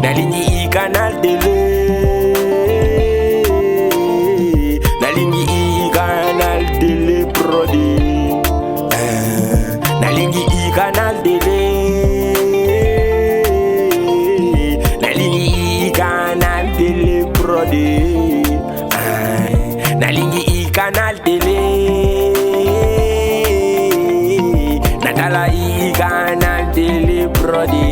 nalingi i canal télé, nalingi i canal télé prodi, nalingi i canal télé, nalingi i canal télé prodi, nalingi i canal télé, natala i canal télé prodi.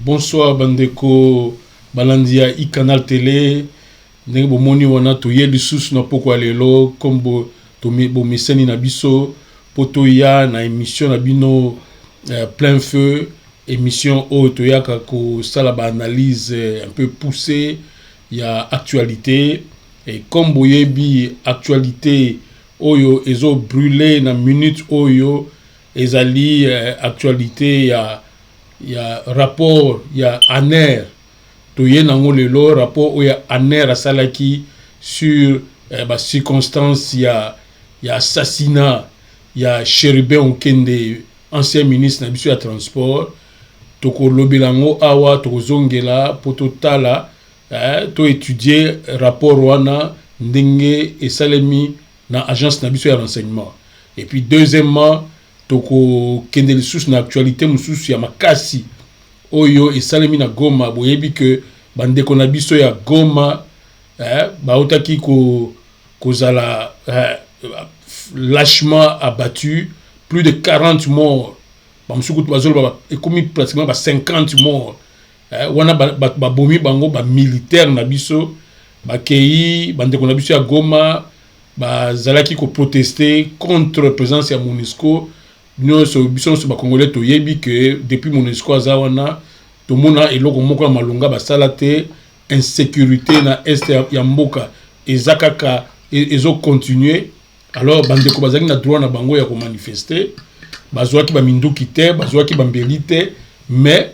Bonsoir bandeko balandia i canal télé ndenge bomoni wana toye lisusu na poko lelo kombo bo meseni na biso poto ya na émission na bino plein feu émission oyo toyaka ko sala ba analyse un peu poussée ya actualité et comme boyebi actualité oyo ezo brûler na minute oyo ezali actualité ya rapport ya ANER toye nango lelo rapport oya ANER asalaki sur ba circonstance ya assassinat ya Chérubin Okende ancien ministre na biso ya transport toko lobelango awa toko zongela poto tala to étudier rapport wana ndenge esalemi na agence na biso ya renseignement et puis deuxièmement toko kende lisusu na actualité mususu ya makasi oyo esalemi na Goma boyebi que bandeko na biso ya Goma baotaki kozala lâchement abattu, plus de 40 morts bamusuku bazolo ekomi pratiquement 50 morts wana babomi bango ba militaire na biso bakei bandeko na biso ya Goma bazalaki ko protester contre présence ya MONUSCO. Nous sommes congolais toyebi que depuis MONUSCO azawana tomona eloko moko na malonga basala te insécurité na est ya mboka ezakaka ezo continuer alors bandeko bazaki na droit na bango ya ko manifester bazwaki ba minduki te bazwaki ba mbeli te mais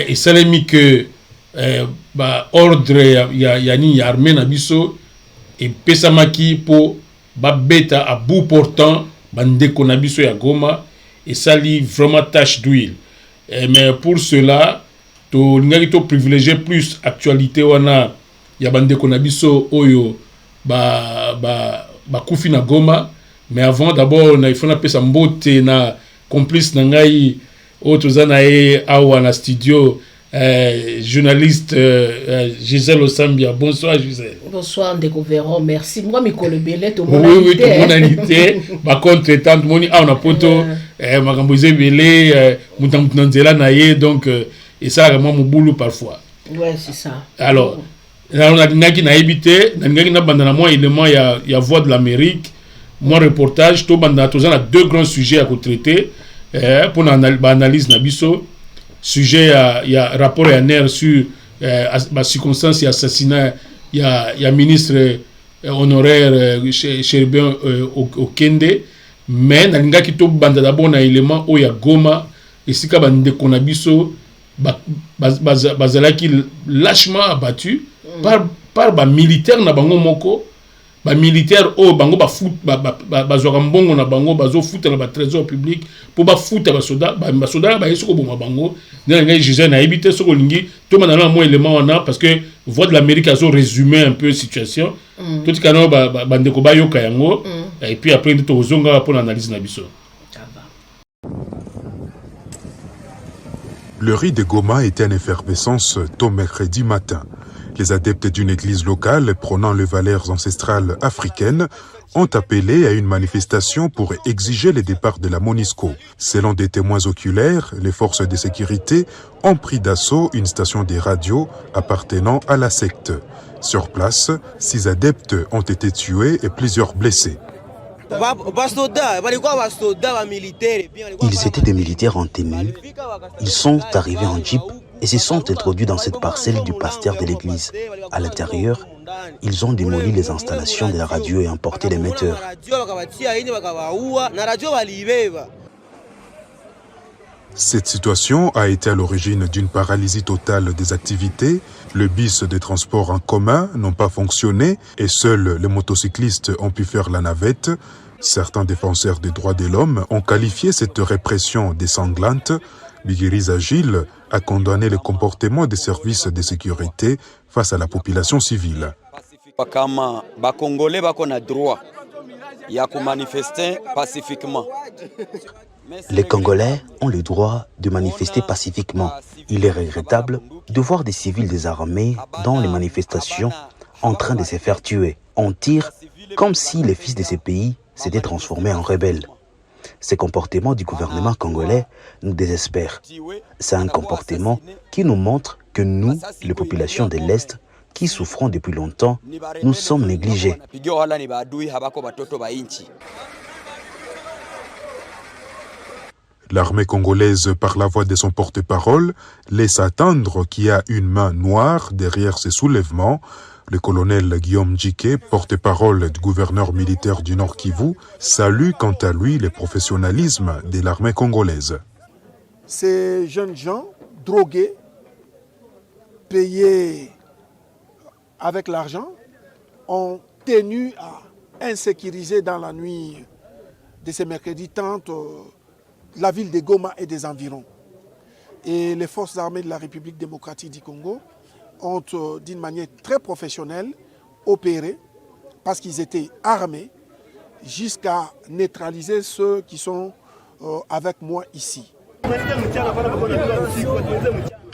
esalemi que ba ordre ya ni armée na biso epesamaki po ba beta à bout portant bandeko na biso ya Goma et sali vraiment tache d'huile mais pour cela to ngaki to privilégier plus actualité wana ya bandeko na biso oyo ba kufi na Goma mais avant d'abord na ifona pesa mbote na complice na ngai otozana awa na studio journaliste Gisèle Osambia. Bonsoir Gisèle. Bonsoir Ndeko Véron, merci. Moi Mikolo Belé to oui to monalité ba contre-temps moni a on a poto makambo zebele mutanzela na ye donc et ça vraiment mon boulot parfois. Ouais, c'est ça. Alors on a dinaki na habité na ngaki na banda na moi élément ya voix de l'Amérique mon reportage to banda tozana deux grands sujets à traiter pour analyse na biso sujet il y a rapport à ANER sur la circonstance et assassinat il y a ministre honoraire Chérubin Okende mais nalinga ki to banda d'abord na élément o ya Goma esika bande konabiso bazalaki lâchement abattu par ba militaire na bango moko ba militaire o bango ba foot bazwaka mbongo na bango bazo foot na ba trésor public pour ba foot ba soda ba yeso boma bango na ngai Jésus na habité soko lingi to manana mo élément wana parce que voix de l'Amérique a résumé un peu situation tout kana bande ko ba yoka yango et puis après to zonga pour l'analyse na biso. Le riz de Goma était en effervescence tôt mercredi matin. Les adeptes d'une église locale prônant les valeurs ancestrales africaines ont appelé à une manifestation pour exiger le départ de la MONUSCO. Selon des témoins oculaires, les forces de sécurité ont pris d'assaut une station de radio appartenant à la secte. Sur place, 6 adeptes ont été tués et plusieurs blessés. Ils étaient des militaires en tenue. Ils sont arrivés en jeep et se sont introduits dans cette parcelle du pasteur de l'église. À l'intérieur, ils ont démoli les installations de la radio et emporté l'émetteur. Cette situation a été à l'origine d'une paralysie totale des activités. Les bus de transport en commun n'ont pas fonctionné et seuls les motocyclistes ont pu faire la navette. Certains défenseurs des droits de l'homme ont qualifié cette répression de sanglante. Bigiriza Gilles a condamné le comportement des services de sécurité face à la population civile. Kama bakongolais bako na droit ya manifester pacifiquement. Les Congolais ont le droit de manifester pacifiquement. Il est regrettable de voir des civils désarmés dans les manifestations en train de se faire tuer. On tire comme si les fils de ces pays s'étaient transformés en rebelles. Ces comportements du gouvernement congolais nous désespèrent. C'est un comportement qui nous montre que nous, les populations de l'Est, qui souffrons depuis longtemps, nous sommes négligés. L'armée congolaise, par la voix de son porte-parole, laisse attendre qu'il y a une main noire derrière ces soulèvements. Le colonel Guillaume Djike, porte-parole du gouverneur militaire du Nord Kivu, salue quant à lui le professionnalisme de l'armée congolaise. Ces jeunes gens, drogués, payés avec l'argent, ont tenu à insécuriser dans la nuit de ce mercredi 30 la ville de Goma et des environs. Et les forces armées de la République démocratique du Congo ont, d'une manière très professionnelle, opéré parce qu'ils étaient armés jusqu'à neutraliser ceux qui sont avec moi ici.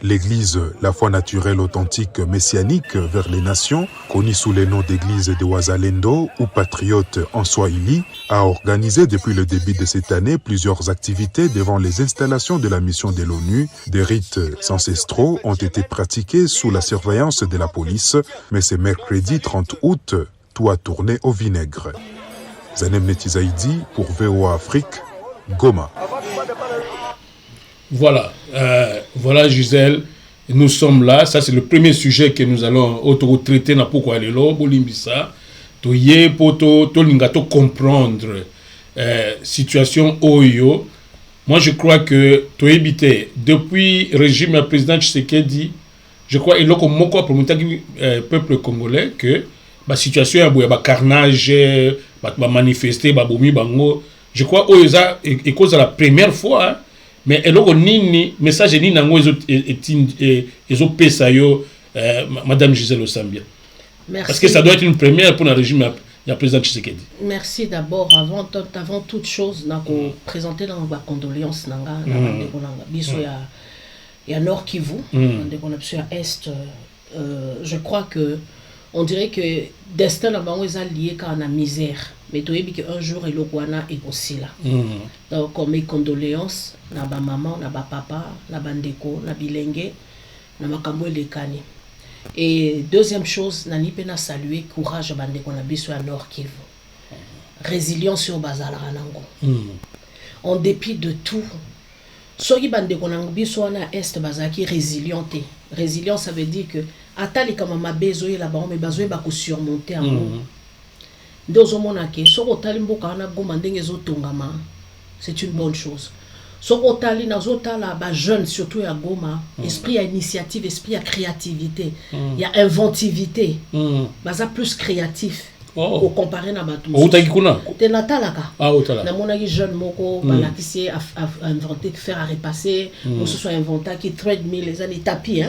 L'Église, la foi naturelle authentique messianique vers les nations, connue sous les noms d'église de Wazalendo ou patriote en Swahili, a organisé depuis le début de cette année plusieurs activités devant les installations de la mission de l'ONU. Des rites ancestraux ont été pratiqués sous la surveillance de la police, mais ce mercredi 30 août, tout a tourné au vinaigre. Zanem Netizaidi pour VOA Afrique, Goma. Voilà, voilà Gisèle, nous sommes là, ça c'est le premier sujet que nous allons traiter na pourquoi aller là, bolimbisa, to ye poto to lingato comprendre situation oyo. Moi je crois que to éviter depuis régime président Tshisekedi, je crois il a moko pour peuple congolais que la situation est ba carnage, ba manifester, ba bomi bango. Je crois oyo ça et cause la première fois. Hein, mais eloko nini message ni nango ezo pesa yo madame Gisèle Osambia. Merci. Parce que ça doit être une première pour le régime ya président Tshisekedi. Merci d'abord avant toute chose na ko présenter dans ba condoléances nanga na ndeko nanga biso ya Nord Kivu ndeko na biso ya Est. Je crois que on dirait que destin na bango est lié à la misère. Mais tu sais qu'un jour, il est aussi là. Donc, comme mes condoléances, na ba maman, na ba papa, na bandeko, na bilenge, na makambo lekani. Et deuxième chose, na nipena saluer courage bandeko na biso à Nord Kivu. Résilience sur bazala nango. En dépit de tout, soki bandeko na biso na Est bazaki résilienté. Résilience ça veut dire que atali kama mabezo la ba mais bazo ba ko surmonter en c'est une bonne chose. Jeunes, surtout à Goma, esprit à initiative, esprit à créativité, il y a inventivité, baza plus créatif. Au comparé na batu. Te natalaka. Na monaki jeune moko balakisi a inventé faire à repasser, on se soit inventé qui treadmill les années tapis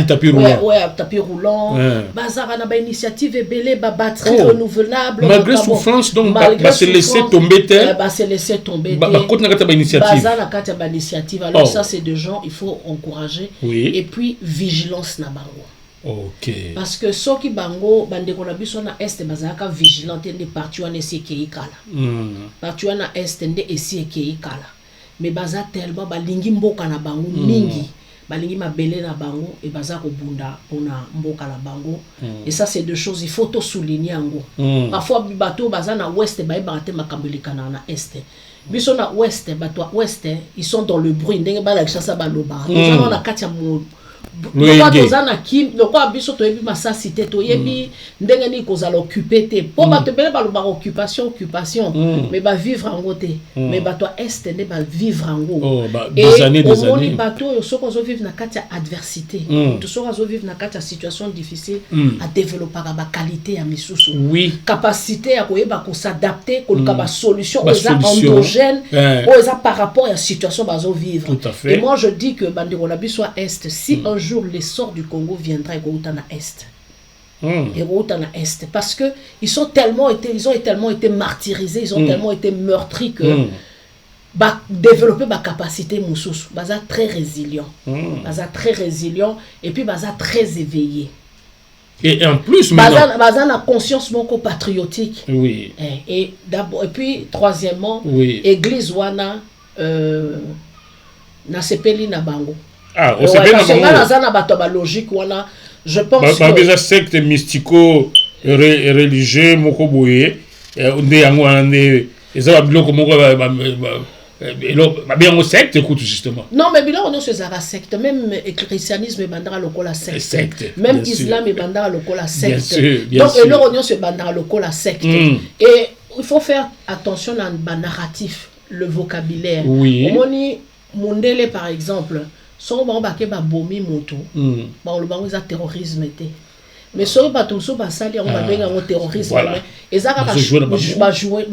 tapis roulant. Ouais, tapis roulant. Bazara na ba initiative ebele ba batterie renouvelable. Malgré souffrance donc ba se laisser tomber terre. Ba se laisser tomber. Ba côté na kata ba initiative. Bazara kata ba initiative. Alors ça c'est des gens il faut encourager et puis vigilance na bango. Ok. Parce que ceux qui bango bandeko na biso na Est bazaka vigilante de parti wana esi ekei kala. Parti wana Est nde esi ekei kala. Mais baza tellement balingi mboka na bango mingi. Balingi mabele na bango et baza ko bunda pona mboka na bango. Et ça c'est deux choses il faut to souligner yango. Parfois bato baza na Ouest ba ebate makambelikana na Est. Biso na Ouest bato Ouest ils sont dans le bruit ndenge ba la chassa ba loba. Nous allons na katia Pourquoi tozana kim lokwa biso to yebi masa cité to yebi ndenge ni kozala occupé te po ba te bele ba occupation mais ba vivre en côté mais ba to est ne ba vivre en go des années ba to yo soko zo vivre na kati adversité to soko zo vivre na kati situation difficile à développer ba qualité ya misusu capacité ya koyeba ko s'adapter ko ka ba solution aux endogènes aux par rapport à la situation ba zo vivre. Et moi je dis que bandeko na biso est si un jour l'essor du Congo viendra et Goutana Est. Et Goutana Est. Parce que ils ont tellement été martyrisés, ils ont tellement été meurtris que développer ma capacité moussous. Baza très résilient. Baza très résilient et puis baza très éveillé. Et en plus, baza na conscience moko patriotique. Oui. Et d'abord, et puis troisièmement, église wana na sepeli na bango. Ah, on sait bien logique wana, je pense que des sectes mystico religieux moko boye onde yango ande ezaba biloko moko bien au secte écoute justement. Non mais bien on est sur la secte même le christianisme est bandara lokola secte. Même islam est bandara lokola secte. Donc et là on est sur bandara lokola secte. Et il faut faire attention à un narratif, le vocabulaire. Oui. Omoni Mundele par exemple so ba ba ke ba bomi moto ba lo ba za terrorisme té mais so ba to so ba sali on ba benga ngo terrorisme mais ezaka ba jouer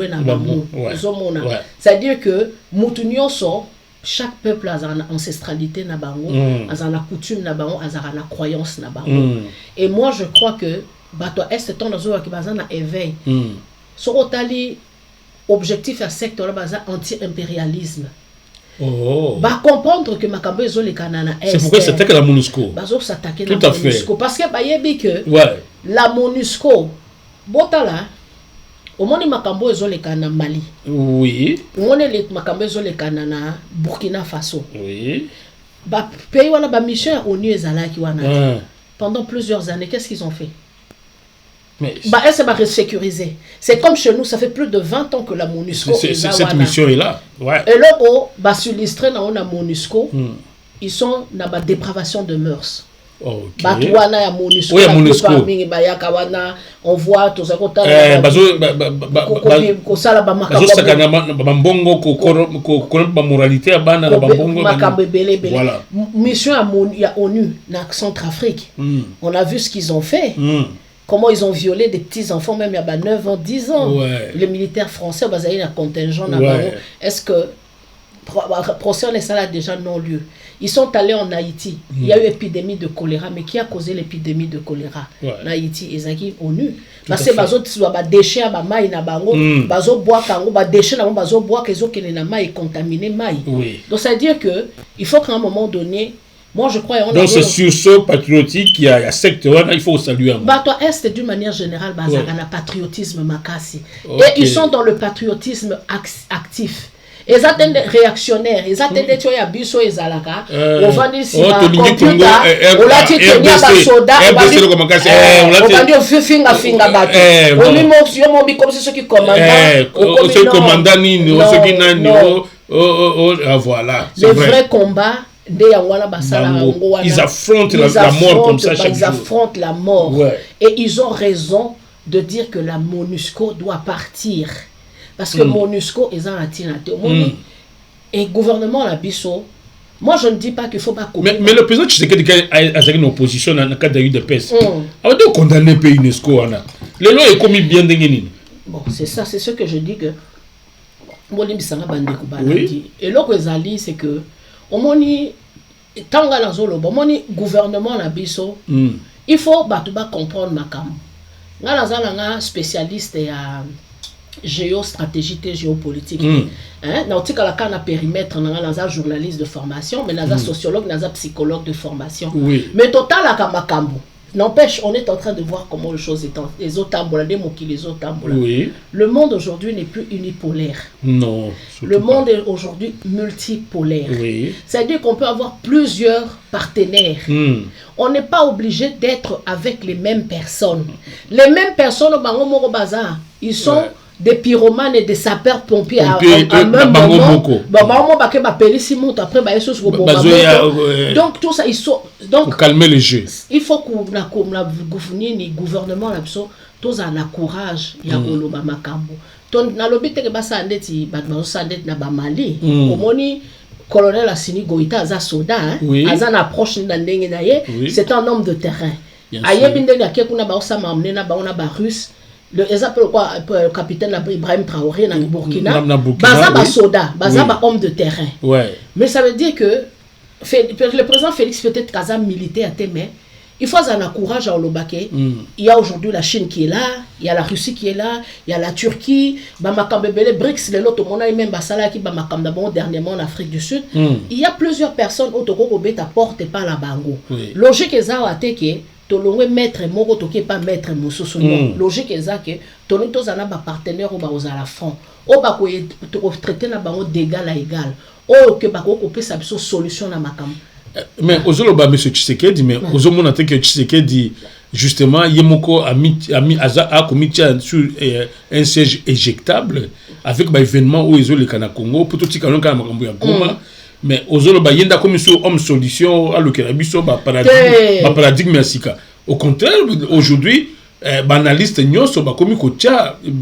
na ba mo zo mona c'est à dire que mutu nyonso chaque peuple a une ancestralité na bango a une coutume na bango a une croyance na bango et moi je crois que ba to est temps zo ki baza na éveil so otali objectif à secteur là baza anti-impérialisme. Bah comprendre que Makambo est les Canana est. C'est pourquoi ils s'attaquent à la MONUSCO. Tout à fait. Parce que bah yebi que la MONUSCO, botala, au monde Makambo est les Canana Mali. Oui. Au monde les Makambo est les Canana Burkina Faso. Oui. Bah pays wana ba mission ONU ezalaki wana. Pendant plusieurs années, qu'est-ce qu'ils ont fait? Bah, elle s'est sécurisée. C'est comme chez nous, ça fait plus de 20 ans que la MONUSCO est là. Cette mission est là. Ouais. Et là, bah, sur l'Istré, dans la MONUSCO, ils sont dans la dépravation de mœurs. Bah, tu vois, la MONUSCO, on voit tout ça. Mission à ONU, dans Centrafrique. On a vu ce qu'ils ont fait. Comment ils ont violé des petits enfants, même il y a 9 ans, 10 ans. Les militaires français, ils ont un contingent. Est-ce que procès en ça a déjà non-lieu? Ils sont allés en Haïti. Il y a eu épidémie de choléra, mais qui a causé l'épidémie de choléra en Haïti? Ils ont dit ONU. Parce que les déchets à maï na bango, bazo bois kango, ba déchets na bazo bois que zo kene na maï contaminé maï. Donc ça veut dire que il faut qu'à un moment donné. Moi, je crois... Donc, c'est sur ce patriotique qu'il y a secte, il faut saluer. Bah, toi, Est, d'une manière générale, bah, il y a un patriotisme makasi. Et ils sont dans le patriotisme actif. Ils attendent des réactionnaires. Ils attendent des tueurs à biso et zalaka. On va dire si ma computer, on l'a dit que n'y a pas soda. On va dire finga bateau. On lui montre comme c'est ceux qui commandent. Ceux qui commandent, ceux qui n'ont voilà. Le vrai combat... Ils affrontent la mort comme ça chaque jour. Ils affrontent la mort. Et ils ont raison de dire que la MONUSCO doit partir. Parce que MONUSCO est en atteinte. Et le gouvernement la biso. Moi je ne dis pas qu'il faut pas couper. Mais le président Tshisekedi a une opposition dans le cadre de l'UDPS. On va condamner le pays UNESCO. Les lois sont commis bien d'engagement. Bon, c'est ça, c'est ce que je dis que. Et l'autre c'est que. Omoni tanga na zolo bomoni gouvernement na biso il faut batuba comprendre makam nga nazala nga spécialiste ya géostratégie et géopolitique hein na otika la kana périmètre nga naza journaliste de formation mais naza sociologue naza psychologue de formation mais total la makambo n'empêche on est en train de voir comment les choses étant les autres tambola des mots qui les autres tambola le monde aujourd'hui n'est plus unipolaire non le monde est aujourd'hui multipolaire c'est-à-dire qu'on peut avoir plusieurs partenaires on n'est pas obligé d'être avec les mêmes personnes au Bango Moro Bazar ils sont des pyromanes et des sapeurs-pompiers à Pompiers, même bango moment. moko. Bon, bah, que ma police monte après, bah, ils sont sur donc, tout ça, ils sont. Donc, pour calmer les jeux. il faut que le gouvernement, tous en courage, il y a Oloba Makambo. Na lobby te ke basa ndeti ba sandet na ba Mali. Omoni colonel Assimi Goïta aza soldat, aza na approche na ndenge na ye, c'est un homme de terrain. Ayebi ndenge akekuna ba osama amnena ba ona ba russe. Le exemple quoi capitaine Ibrahim Traoré na Burkina. Baza ba soldat, baza ba homme de terrain. Ouais. Mais ça veut dire que le président Félix peut-être kaza militaire mais il faut avoir courage à Olobake. Il y a aujourd'hui la Chine qui est là, il y a la Russie qui est là, il y a la Turquie, Bamakambebele, BRICS, les autres, on a même Basala qui Bamakambabon dernièrement en Afrique du Sud. Il y a plusieurs personnes au Togo qui portent pas la bango. Logique est ça, que Tolongwe maître moko toke pas maître mosusu. Logique est ça que Tolongwe tozana ba partenaire au ba la front. Au ba ko traiter na bango d'égal à égal. Au que ba ko pe sa solution na makam. Mais Ozoloba, M. Tshisekedi, mais Ozomona que Tshisekedi, justement, Yemoko a commis sur un siège éjectable avec l'événement où ils ont le Kana Congo, pour tout ce qui est Goma. Mais Ozoloba, Yenda comme sur homme solution, à l'Okerabiso, paradigme Asika. Au contraire, aujourd'hui, banaliste Nyoso, comme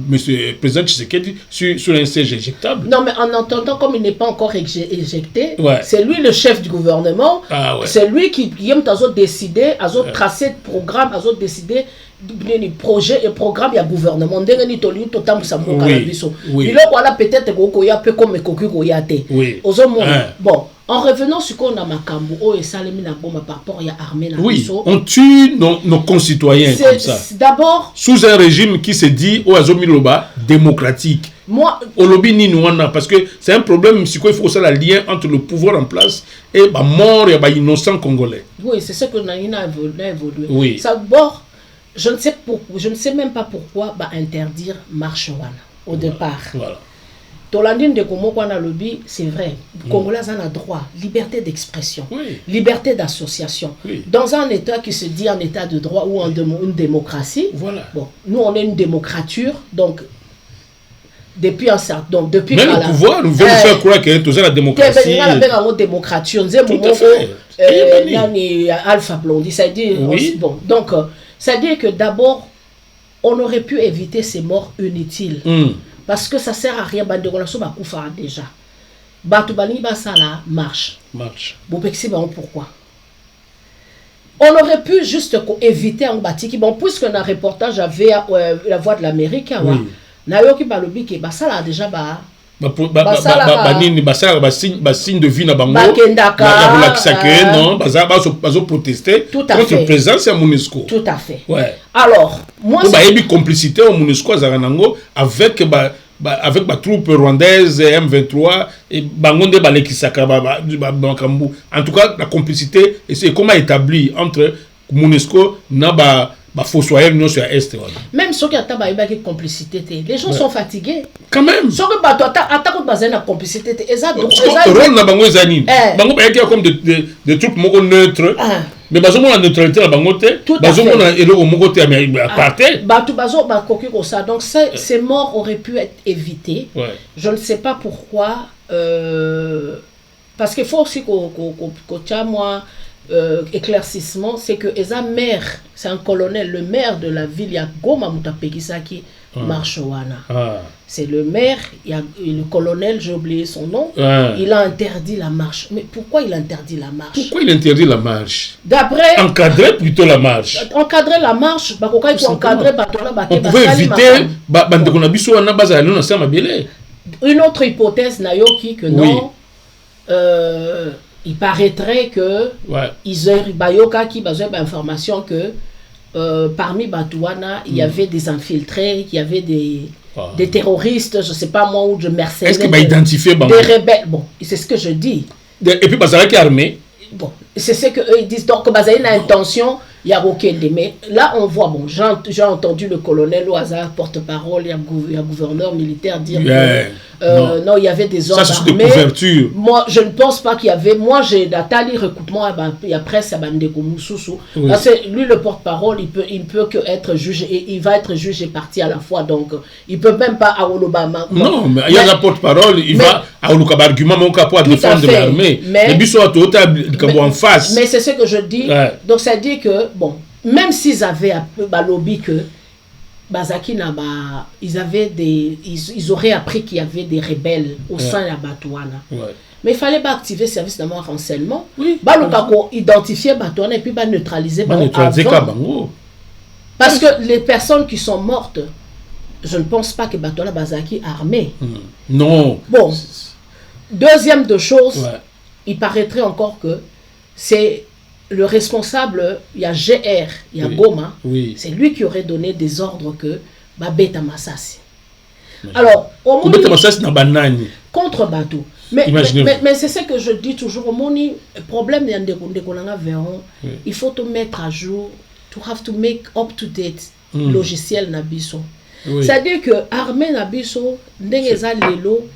monsieur le président Tshisekedi, sur un siège éjectable. Non, mais en entendant, comme il n'est pas encore éjecté, c'est lui le chef du gouvernement, c'est lui qui aime décider, tracer le programme, décider du projet et programme, il y a gouvernement. Il y a peut-être comme bon. En revenant sur qu'on a Makambo, et Salemi Naboma par rapport à l'armée. Oui, on tue nos concitoyens comme ça. D'abord. Sous un régime qui se dit au Azomiloba démocratique. Moi. Au lobby Ninouana, parce que c'est un problème, il faut ça le lien entre le pouvoir en place et la mort et les innocents congolais. Oui, c'est ce que nous avons évolué. Oui. D'abord, je ne sais même pas pourquoi interdire Marchewana au départ. Voilà. Tolandine de Komo a lobby, c'est vrai. Congolais ont droit, liberté d'expression, liberté d'association. Dans un État qui se dit un État de droit ou une démocratie, bon, nous on est une démocrature, donc depuis un certain donc depuis même le pouvoir nous veut faire croire que tout ça la démocratie. Démocrature, Alpha Blondy, ça dit bon, donc ça dit que d'abord on aurait pu éviter ces morts inutiles. Parce que ça sert à rien, déjà. Batubani Basala marche. Pourquoi? On aurait pu juste éviter un bâti. Bon, puisque dans un reportage, j'avais la voix de l'Amérique. Nayoki Balobi qui Basala a déjà signe de vie na bango. Non, protester contre la présence à MONUSCO. Tout à fait. Ouais. Alors, moi c'est complicité au MONUSCO avec la troupe rwandaise M23 et bangonde balekisaka en tout cas la complicité et c'est comment établi entre MONUSCO na fossoyeur non sur est. Même ceux qui ont une complicité, les gens sont fatigués. Quand même. Ceux qui ont une complicité, ils ont comme des troupes neutres. Mais la neutralité la bangote. Donc ces morts auraient pu être évitées. Je ne sais pas pourquoi. Parce qu'il faut aussi que moi. Éclaircissement, c'est que Eza maire, c'est un colonel, le maire de la ville, il y a Goma Mutapekisaki Marchewana. C'est le maire, il y a le colonel, j'ai oublié son nom, il a interdit la marche. Mais pourquoi il interdit la marche? Pourquoi il interdit la marche? D'après... Encadrer plutôt la marche. Encadrer la marche, il faut encadrer... On pouvait éviter... Une autre hypothèse, Nayoki, que non... il paraîtrait que ils ont besoin d'informations que parmi Batouana, il y avait des infiltrés, il y avait des terroristes, je ne sais pas moi, ou de mercenaires. Est-ce qu'il va identifier des rebelles? Bon, c'est ce que je dis. Et puis Bazara qui est armé. Bon, c'est ce qu'eux ils disent. Donc Bazara a l'intention il y a Okende. Mais là, on voit, bon, j'ai entendu le colonel au hasard, porte-parole, il y a gouverneur militaire dire que non, il y y avait des ordres armés. Moi, je ne pense pas qu'il y avait. Moi, j'ai Nathalie recoupement et après ça Bandeko Moussousou. Parce que lui, le porte-parole, il peut que être juge et il va être juge et parti à la fois. Donc, il peut même pas à Olobama. Non, mais il y a la porte-parole, il va à Olokaba argument, mon capot à défendre l'armée. Mais les en face. Mais c'est ce que je dis. Donc, ça dit que, bon, même s'ils avaient un peu lobby que Bazaki Naba, ils auraient appris qu'il y avait des rebelles au sein de la Batouana. Mais il fallait pas activer le service de renseignement. Identifier Batouana et puis neutraliser avant. Parce que les personnes qui sont mortes, je ne pense pas que Batouana Bazaki armé. Non. Bon. Deuxième de choses, il paraîtrait encore que c'est le responsable, il y a GR, il y a Goma, c'est lui qui aurait donné des ordres que Babeta Massassi. Alors, au moins, contre Batou. Mais c'est ce que je dis toujours, au moins, le problème il faut te mettre à jour, to have to make up to date logiciel Nabiso. C'est-à-dire que armée Nabiso, Ndengeza Lelo,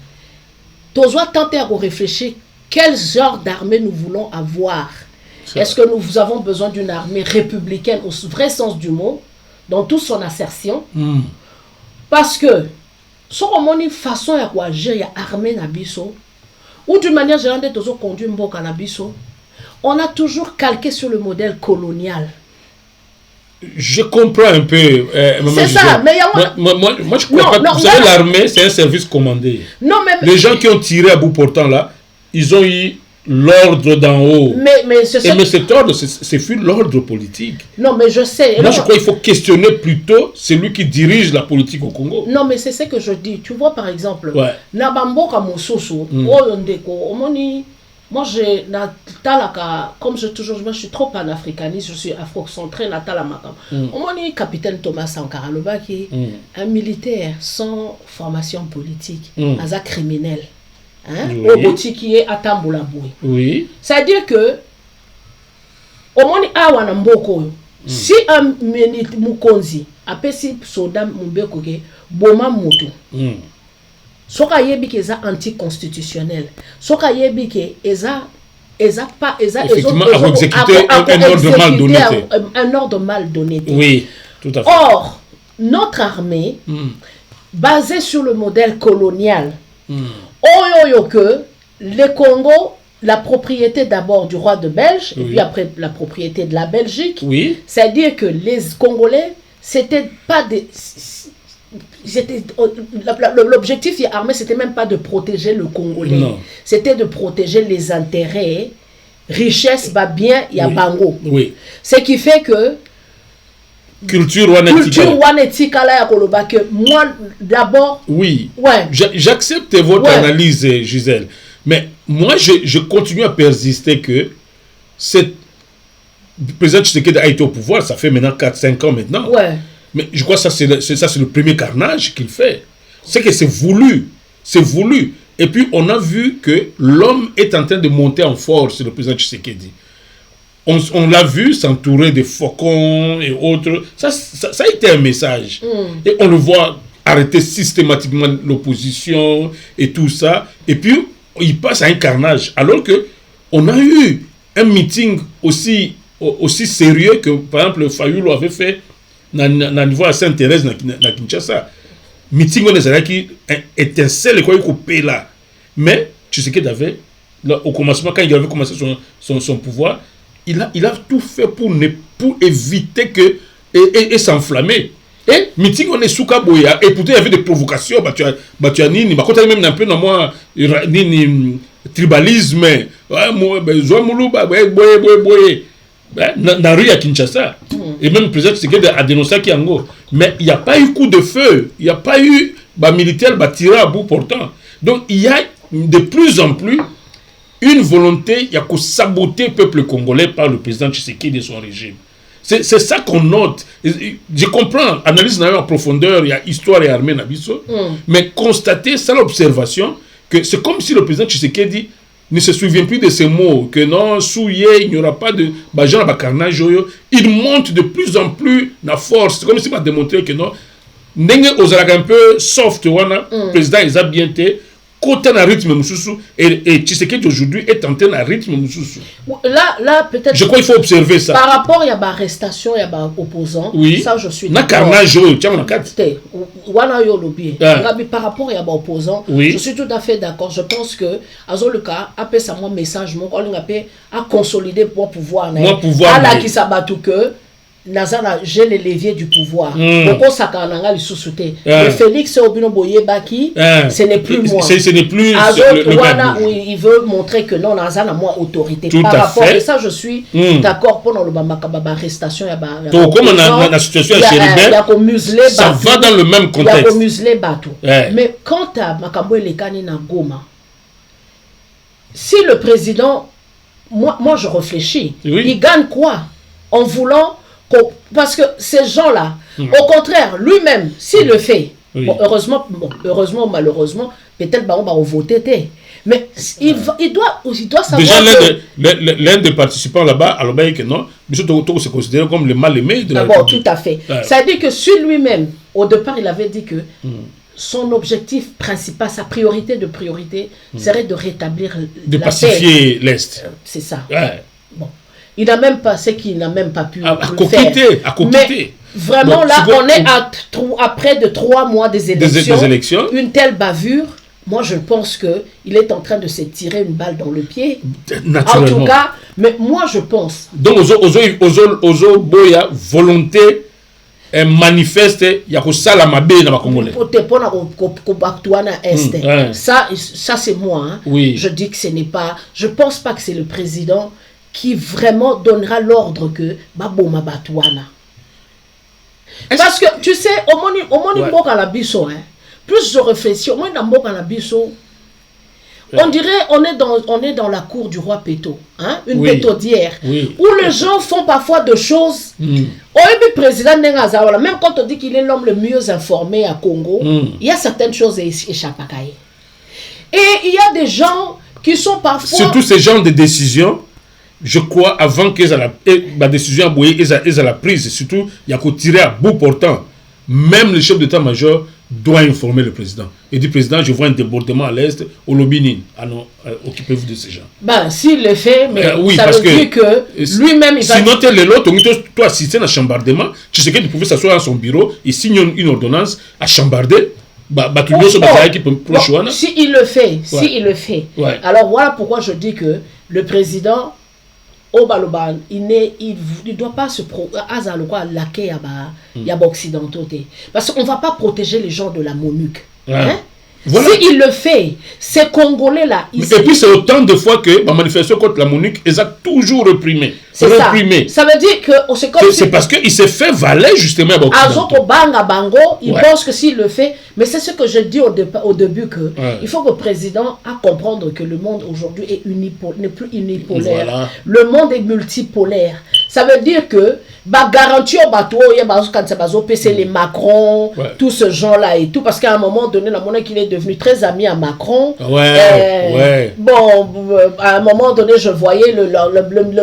tu dois tenter à réfléchir quel genre d'armée nous voulons avoir. Est-ce que nous avons besoin d'une armée républicaine au vrai sens du mot, dans toute son assertion? Parce que, sur une façon à agir, il y a armée Nabiso, ou d'une manière générale, toujours conduit Mboka Nabiso, on a toujours calqué sur le modèle colonial. Je comprends un peu. C'est ça, mais moi je crois pas. Vous savez, l'armée, c'est un service commandé. Non, mais les gens qui ont tiré à bout portant là, ils ont eu l'ordre d'en haut. Mais cet ordre, c'est fut l'ordre politique. Non, mais je sais. Moi, je crois qu'il faut questionner plutôt celui qui dirige la politique au Congo. Non, mais c'est ce que je dis. Tu vois, par exemple, Nabambo Kamososo, moi, comme je suis trop panafricaniste, je suis afrocentré, capitaine Thomas Sankara Loba, qui est un militaire sans formation politique, un criminel. Qui est à oui. C'est-à-dire que au moins awana mboko si un minute mukonzi apesi soda mbeko ke boma mutu soka yebi ke eza anticonstitutionnel soka yebi ke eza pas effectivement à exécuter un ordre mal donné. Oui, tout à fait. Or notre armée basée sur le modèle colonial que le Congo, la propriété d'abord du roi de Belge, et puis après la propriété de la Belgique, c'est-à-dire que les Congolais, c'était pas des... L'objectif armé, c'était même pas de protéger le Congolais, c'était de protéger les intérêts, richesse, bien, il y a Bango. Ce qui fait que culture wanetika là que moi d'abord j'accepte votre analyse, Gisèle, mais moi je continue à persister que cette président Tshisekedi a été au pouvoir, ça fait maintenant 4-5 ans maintenant, mais je crois que ça c'est le premier carnage qu'il fait, c'est que c'est voulu, et puis on a vu que l'homme est en train de monter en force, le président Tshisekedi. On l'a vu s'entourer de faucons et autres. Ça a été un message. Et on le voit arrêter systématiquement l'opposition et tout ça. Et puis, il passe à un carnage. Alors qu'on a eu un meeting aussi sérieux que, par exemple, Fayulu avait fait dans le niveau à Sainte-Thérèse, dans Kinshasa. Meeting, on est qui étincelle, quoi, il là. Mais, tu sais qu'il avait, au commencement, quand il avait commencé son pouvoir, il a tout fait pour éviter que et s'enflammer. Et meeting on est sous Kaboya et pourtant il y avait des provocations Batuanini même un peu dans moi tribalisme dans rue à Kinshasa et même le président Tshisekedi a dénoncé Kiango, mais il n'y a pas eu coup de feu, il n'y a pas eu militaire tiré à bout portant. Donc il y a de plus en plus une volonté, il y a qu'à saboter le peuple congolais par le président Tshisekedi et son régime. C'est ça qu'on note. Je comprends, analyse en profondeur, il y a histoire et armée Nabiso, mais constater, sans l'observation, que c'est comme si le président Tshisekedi ne se souvient plus de ces mots, que non, souillé, il n'y aura pas de carnage, il monte de plus en plus la force. C'est comme si m'a démontré que non, Nenge ozalaka un peu soft, wana, président, ils a bien été. Côté un rythme mususu et Tshisekedi aujourd'hui est tenté un rythme mususu. Là peut-être. Je crois qu'il faut observer ça. Par rapport il y a ba arrestation, il y a ba opposant. Oui. Ça je suis. Na carnage tiens on a quatre. Wana yo lobby. Par rapport il y a ba opposant. Oui. Je suis tout à fait d'accord. Je pense que azoluka appelle ça mon message mon on appelle à consolider pour pouvoir. Moi pouvoir. Ala qui s'abattu que Nazana j'ai les leviers du pouvoir. Boko sakananga li sous-souté. Le Félix Obino Boye Baki, ce n'est plus moi. Ce n'est plus le il veut montrer que non Nazana moi autorité. Tout par à rapport fait. à ça je suis d'accord pour le Bamaka arrestation ya ba. Comme on a situation chez Ribet. Ça va dans le même contexte. Il y a muselé bateau. Mais quant à Makambo Elekani na Goma, si le président moi je réfléchis, il gagne quoi en voulant. Parce que ces gens-là, au contraire, lui-même, s'il le fait, bon, heureusement ou malheureusement, peut-être on va voter. Mais il doit savoir. Déjà, l'un des participants là-bas, alors que non, Bisoto se considère comme le mal-aimé de la République. Tout à fait. Ça veut dire que sur lui-même, au départ, il avait dit que son objectif principal, sa priorité de priorité, serait de rétablir de pacifier l'Est. C'est ça. Bon. Il n'a même pas, c'est qu'il n'a même pas pu à coquiter. Mais vraiment, bon, là, on est à près de 3 mois des élections. Une telle bavure, moi, je pense qu'il est en train de se tirer une balle dans le pied. Naturellement. En tout cas, mais moi, je pense. Donc, ozo boya volonté manifeste ya ko sala mabe na ba Congolais. Ça c'est moi. Hein. Oui. Je dis que ce n'est pas. Je pense pas que c'est le président qui vraiment donnera l'ordre que Baboma Batouana. Parce que tu sais, au moins Mboka la biso, hein. Plus je réfléchis, au moins dans Mboka la biso, on dirait on est dans la cour du roi Péto, hein, une pétaudière, où les gens font parfois des choses. Président Nengazawa, même quand on dit qu'il est l'homme le mieux informé à Congo, il y a certaines choses échappent à Kaye. Et il y a des gens qui sont parfois... Surtout ces genres de décisions, je crois, avant que la décision soit la prise, surtout, il y a qu'à tirer à bout portant. Même le chef d'état-major doit informer le président. Il dit, président, je vois un débordement à l'Est, au Lobinin. Ah non, occupez-vous de ces gens. Ben, s'il le fait, mais ça veut dire que lui-même, il va... Sinon, toi, si c'est un chambardement, tu sais que tu pouvais s'asseoir à son bureau, il signe une ordonnance à chambarder. Si il le fait, alors voilà pourquoi je dis que le président Obaloban, il ne doit pas se laquer à occidentaux. Parce qu'on ne va pas protéger les gens de la MONUC. Hein? Voilà. Si il le fait, ces Congolais-là... Et puis c'est autant de fois que la manifestation contre la MONUC, ils ont toujours reprimé. C'est ça. Ça veut dire que... C'est parce qu'il s'est fait valer justement à occidentaux. Il pense que s'il le fait... Mais c'est ce que je dis au début, que il faut que le président a comprendre que le monde aujourd'hui n'est plus unipolaire. Voilà. Le monde est multipolaire. Ça veut dire que garantir au bateau, c'est les Macron, tout ce genre-là et tout, parce qu'à un moment donné, la monnaie qu'il est devenu très ami à Macron. Bon, à un moment donné, je voyais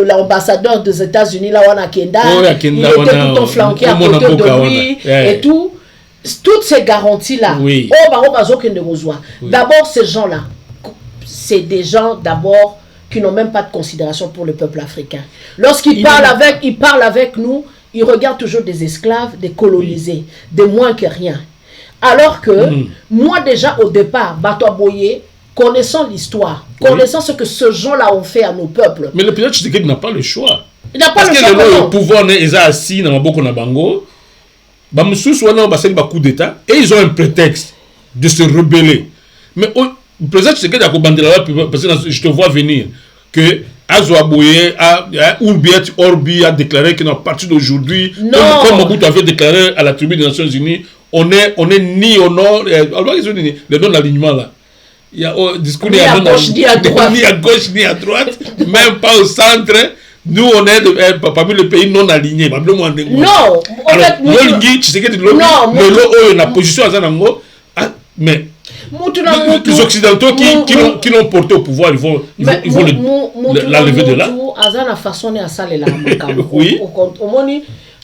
l'ambassadeur des États-Unis, là, Kenda, il était tout le temps flanqué à côté de lui et tout. Toutes ces garanties-là, d'abord, ces gens-là, c'est des gens d'abord qui n'ont même pas de considération pour le peuple africain. Lorsqu'ils parlent avec nous, ils regardent toujours des esclaves, des colonisés, des moins que rien. Alors que moi déjà au départ, Bato Boye, connaissant l'histoire, connaissant ce que ces gens-là ont fait à nos peuples. Mais le président Tshisekedi n'a pas le choix. Il n'a pas le choix. Parce que le pouvoir est assis dans Maboko Nabango. Coup d'État et ils ont un prétexte de se rebeller. Mais le président Tshisekedi parce que je te vois venir que Azoabouye, Orbi a déclaré qu'à partir d'aujourd'hui, comme Mobutu avait déclaré à la tribune des Nations Unies, on est ni au nord, le nom de l'alignement là. Il y a au discours ni à gauche ni à droite, même pas au centre. Nous, on est parmi les pays non alignés. Non, en fait, mais la position à Zanango, mais Les Occidentaux qui l'ont porté au pouvoir, ils vont l'enlever de là. Azana façon à ça les Oui.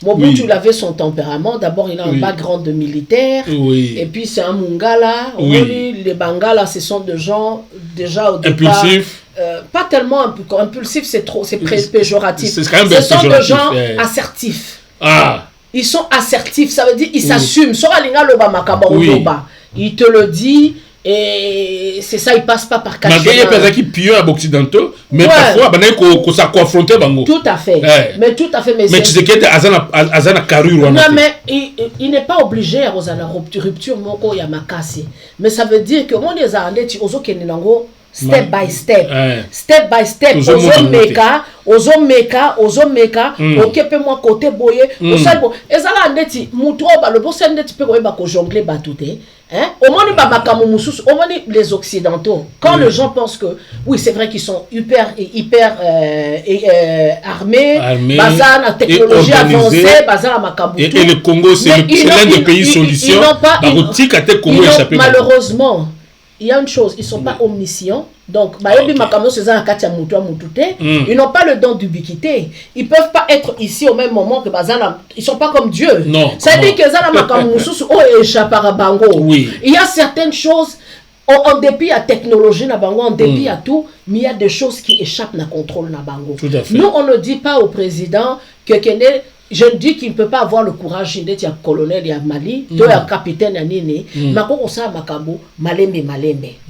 Mobutu, il avait son tempérament. D'abord, il a un background de militaire. Oui. Et puis, c'est un Mungala. Les Bangala, ce sont des gens déjà au départ... Impulsifs. Pas tellement impulsif, c'est péjoratif. C'est quand même ce sont des gens assertifs. Ils sont assertifs, ça veut dire ils s'assument. Il te le dit. Et c'est ça, il passe pas par cachet. Malgré les personnes qui pillent à l'Occidentaux, mais parfois, qu'on s'est confronté. Tout à fait. Mais tout à fait. Mais tu sais qu'il y a Azana Karur. Non, mais il n'est pas obligé à Azana rupture, Moko Yamakasi. Mais ça veut dire que mon les Arandais, Ozo Keninango, step by step. Step by step. Ozo meka, okepe moi côté boye. Osalbo. Ezala Andeti, Moutroba, le boss Andeti peut jongler batouté. Au moins, les Occidentaux, quand les gens pensent que, oui, c'est vrai qu'ils sont hyper armés, basés en technologie avancée, basés en Makabutu. Et le Congo, c'est l'un des pays solutions. Malheureusement, il y a une chose, ils ne sont pas omniscients. Donc, ils n'ont pas le don d'ubiquité. Ils ne peuvent pas être ici au même moment que Bazana. Ils ne sont pas comme Dieu. C'est-à-dire que il y a certaines choses, en dépit à technologie, en dépit à tout, mais il y a des choses qui échappent à contrôle. Nous, on ne dit pas au président que je dis qu'il ne peut pas avoir le courage d'être un colonel et un Mali, un capitaine et un nini, mais quand on sait Makambo, malembe.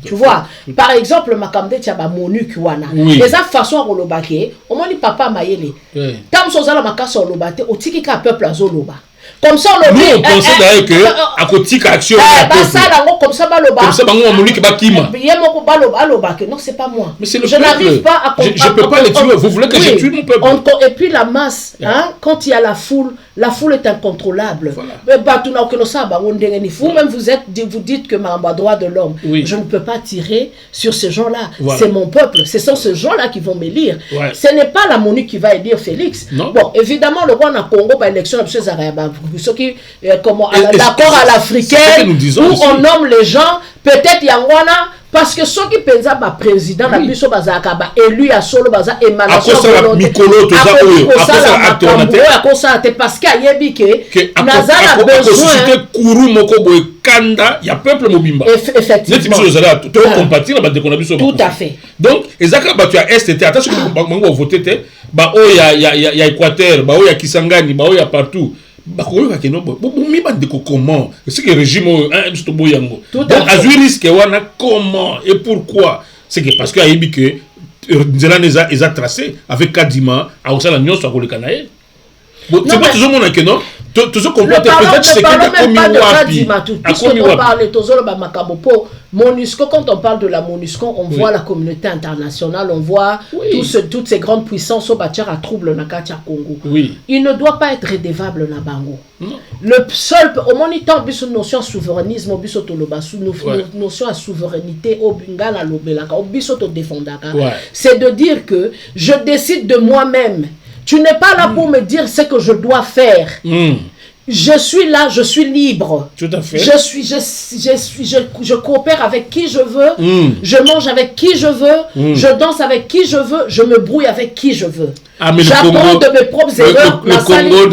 Tu vois, par exemple, Makambo, tu as Monu Kiwana. Et ça, façon à Rolobake, au moins, papa Mayele. Tant que ça, Makasa Rolobate, au tiki ka peuple à Zoloba. Comme ça, on pensait d'ailleurs que à côté action comme ça, non, c'est pas moi. Mais c'est le je n'arrive pas à comprendre. Je ne peux pas les tuer. Vous voulez que je tue mon peuple. Et puis la masse, quand il y a la foule est incontrôlable. Vous-même, vous dites que ma droit de l'homme, je ne peux pas tirer sur ces gens-là. C'est mon peuple. Ce sont ces gens-là qui vont m'élire. Ce n'est pas la MONUC qui va élire Félix. Bon, évidemment, le roi na Congo, l'élection, ceux qui, d'accord à l'africaine, où on nomme les gens, peut-être Yangwana, parce que ceux qui pensent à président, la plus élu à solo, émanation parce qu'il y a besoin. Il y a peuple mobimba. Effectivement. Tout à fait. Donc, Ezaka, tu as STT, attention, il y a Équateur, il y a Kisangani, il y a partout. Comment c'est que le régime donc risque comment et pourquoi c'est que parce qu'il y a dit que ils a tracé avec Kadima à Osala Nyon sur le Canaï. C'est pas toujours mon que non tout ce qu'on peut peut-être c'est MONUSCO, quand on parle de la MONUSCO, on voit la communauté internationale, on voit toutes ces grandes puissances au bâtir à trouble na Katia Congo. Il ne doit pas être rédévable na Bango. Le seul, au moins il tente une notion de souverainisme, une notion de souveraineté au Bingala Lobelaka, au Bisoto Défendaka. C'est de dire que je décide de moi-même. Tu n'es pas là pour me dire ce que je dois faire. Je suis là, je suis libre. Tout à fait. Je coopère avec qui je veux. Je mange avec qui je veux. Je danse avec qui je veux. Je me brouille avec qui je veux. J'apprends de mes propres erreurs. Le Congo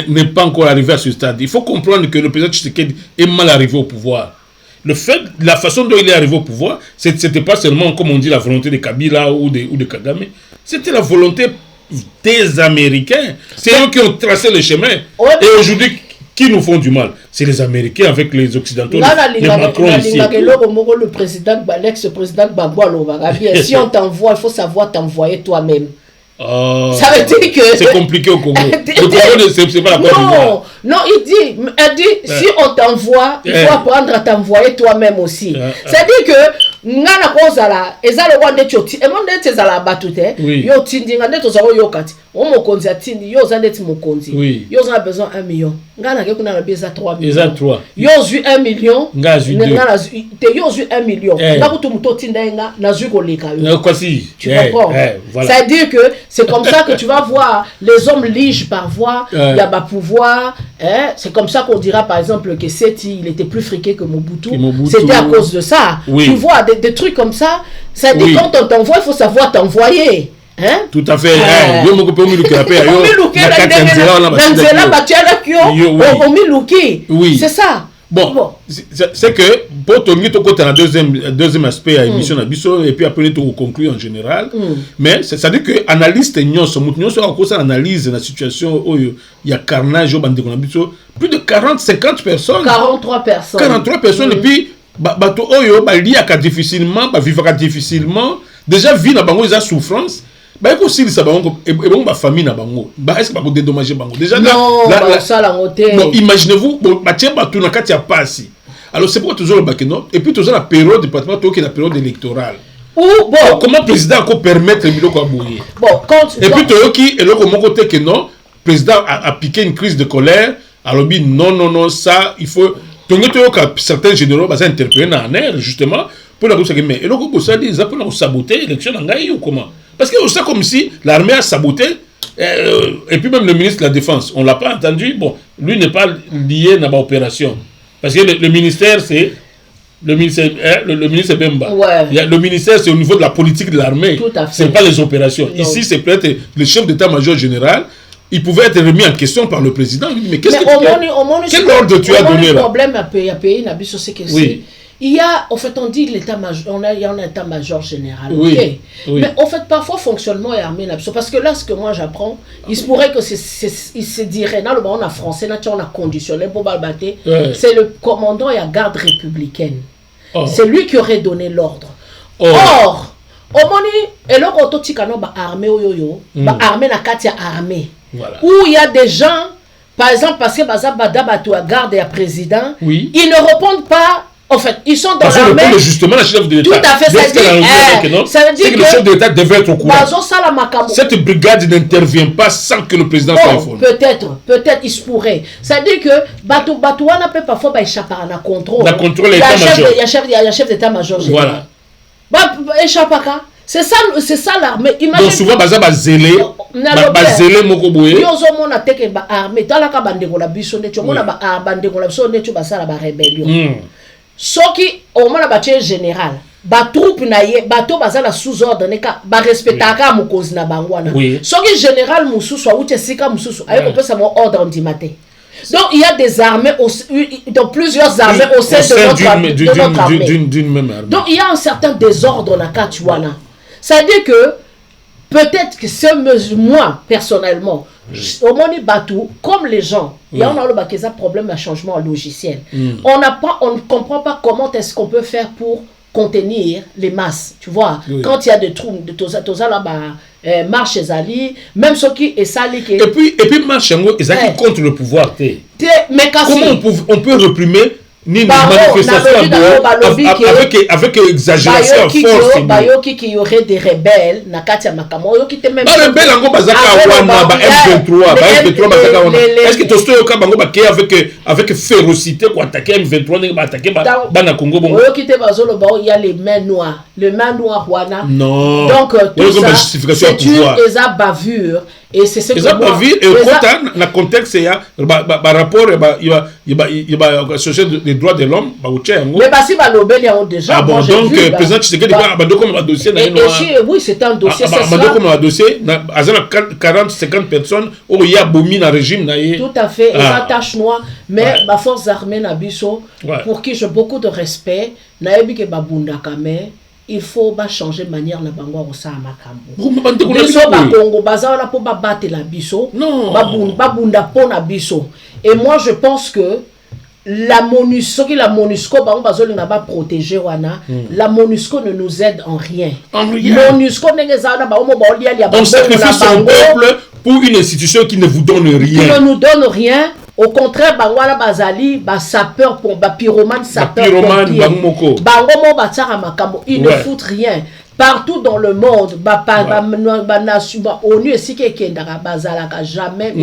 n'est pas encore arrivé à ce stade. Il faut comprendre que le président Tshisekedi est mal arrivé au pouvoir. La façon dont il est arrivé au pouvoir, c'était pas seulement, comme on dit, la volonté de Kabila ou de Kagame. C'était la volonté des Américains. C'est eux qui ont tracé le chemin. Et aujourd'hui, qui nous font du mal? C'est les Américains avec les Occidentaux. Les Macron ici. Le président, l'ex-président Gbagbo, si on t'envoie, il faut savoir t'envoyer toi-même. Ça veut dire que c'est compliqué au Congo. Le Congo, c'est pas la Côte d'Ivoire. Non, il dit si on t'envoie, il faut apprendre à t'envoyer toi-même aussi. C'est-à-dire que ngana kozala ezalo wande choti e monde tezala batute yo tindi ngande tozalo yokati o mokonzi atindi yo zandeti mokonzi yo za besoin 1 million ngana ke kuna na beza 3 millions yo zu 1 million ngana te yo zu 1 million ngakutu muto tinda nga na zu ko leka yo tu comprends ça veut dire que c'est comme ça que tu vas voir les hommes ligent par voie il y a ba pouvoir Hein? C'est comme ça qu'on dira par exemple que Seti, il était plus friqué que Mobutu. Mobutu. C'était à cause de ça. Oui. Tu vois, des trucs comme ça. Ça dit quand on t'envoie, il faut savoir t'envoyer. Hein? Tout à fait. Yo moko pe omiluki après yo. Oui. C'est ça. Bon, c'est que pour tenir tout côté la deuxième aspect à l'émission Nabiso et puis après tout conclure en général. Mais ça dit que analyste nyonso mutunyoso a cause analyse la situation où il y a carnage au bande Nabiso, plus de 40-50 personnes. 43 personnes. 43 personnes et puis bato oyo ba liaka difficilement, ba vivra difficilement. Déjà vie na bango ils souffrance. Bah aussi ça bango et bon ba famille na bango ba est-ce que ba ko dédommager bango déjà non la ça la ngoté bon imaginez-vous bon ba tiens ba tout na kati ya pasi alors c'est pourquoi toujours le bakeno et puis toujours la période département qui est la période électorale ou bon comment président ko permettre biloko aboyer bon quand et puis to qui et le comment côté que non président a piqué une crise de colère alors bi non ça il faut donc certains généraux ba interpeller na air justement pour la cause que mais et le ko ça dit ça pour saboter l'élection na ngai ou comment. Parce que c'est comme si l'armée a saboté, et puis même le ministre de la Défense, on ne l'a pas entendu, bon, lui n'est pas lié à l'opération. Parce que le ministère, c'est le ministère Bemba. Ouais. Le ministère, c'est au niveau de la politique de l'armée. Ce n'est pas les opérations. Non. Ici, c'est peut-être le chef d'état-major général. Il pouvait être remis en question par le président. Mais qu'est-ce que quel ordre tu as donné là? Le problème à payer, c'est que oui. Il y a, en fait, on dit l'état-major, il y a un état-major général. Oui, okay. Oui. Mais en fait, parfois, fonctionnement est armé. Parce que là, ce que moi j'apprends, il se pourrait que il se dirait, dans le moment, on a français, on a conditionné pour balbater. C'est le commandant et la garde républicaine. C'est lui qui aurait donné l'ordre. Or, au moment et là, quand on armé, armé na katia armé. Où il y a des gens, par exemple, parce que la garde et la président, ils ne répondent pas. En fait, ils sont dans l'armée. Justement, la chef de l'État. Tout à fait. Ça veut dire que le chef de l'État devait être au courant. Cette brigade n'intervient pas sans que le président soit informé. Peut-être, il se pourrait. Ça veut dire que Batouana peut parfois échapper à la contrôle. La contrôle l'état-major. Il y a chef d'état-major. Voilà. Échappe à c'est ça l'armée. Donc souvent, baza zélé moko boye. Yozo mona teke ba armée. Tala ka bande ko la biso ne chomona ba bande ko la biso ne chuba sala ba rébellion. Soki au moins la général ba troupe na ye bato bazala sous ordre neka ba respectaka mukozi na bangwana soki général mususu awuti sika mususu ayo ko pesa mo ordre ndimate. Donc il y a des armées dans plusieurs armées au sein de notre armée. D'une même armée. Donc il y a un certain désordre na Katuana. Ça veut dire que peut-être que moi personnellement au Moni Batou, comme les gens, il y a un problème de changement logiciel. On ne comprend pas comment est-ce qu'on peut faire pour contenir les masses. Tu vois, quand il y a des troubles de tout ça là-bas, marche Ali, même ceux qui est salé. Et puis marche ils contre le pouvoir. Mais comment on peut réprimer ni une manifestation avec exagération force bayoki qui y aurait des rebelles na kati ya makamo yoki te même ba rebelle ngo bazaka wana ba M23 bazaka wana est-ce que tosto yoka bango ba avec férocité pour attaquer M23 ne ba attaquer ba na Congo bongo yoki te bazolo ba il y a les mains noires wana non donc tout ça c'est une bavure et c'est ce que moi et quand na contexte ya ba rapport il va chercher des droits de l'homme mais si balobeli ont déjà bon donc président Tshisekedi ba comme un dossier oui c'est un dossier c'est ça comme un dossier azana 40-50 personnes au ya bomi na régime na ye tout à fait et ça tâche noire mais ma force armée na biso pour qui j'ai beaucoup de respect na yebi ke babunda kame il faut changer de manière na bango ça makambo biso ba Congo bazala po battre la biso babunda po na biso et moi je pense que la MONUSCO n'a pas protégé wana la MONUSCO ne nous aide en rien. MONUSCO on sacrifie son peuple pour une institution qui ne vous donne rien. Qui ne nous donne rien. Au contraire, bangwala bazali ba sapeur pour ba pyromane sapeur pompier. Bango mo batsara makambo, ils ne foutent rien. Partout dans le monde, ONU et si quelqu'un bazalaka jamais.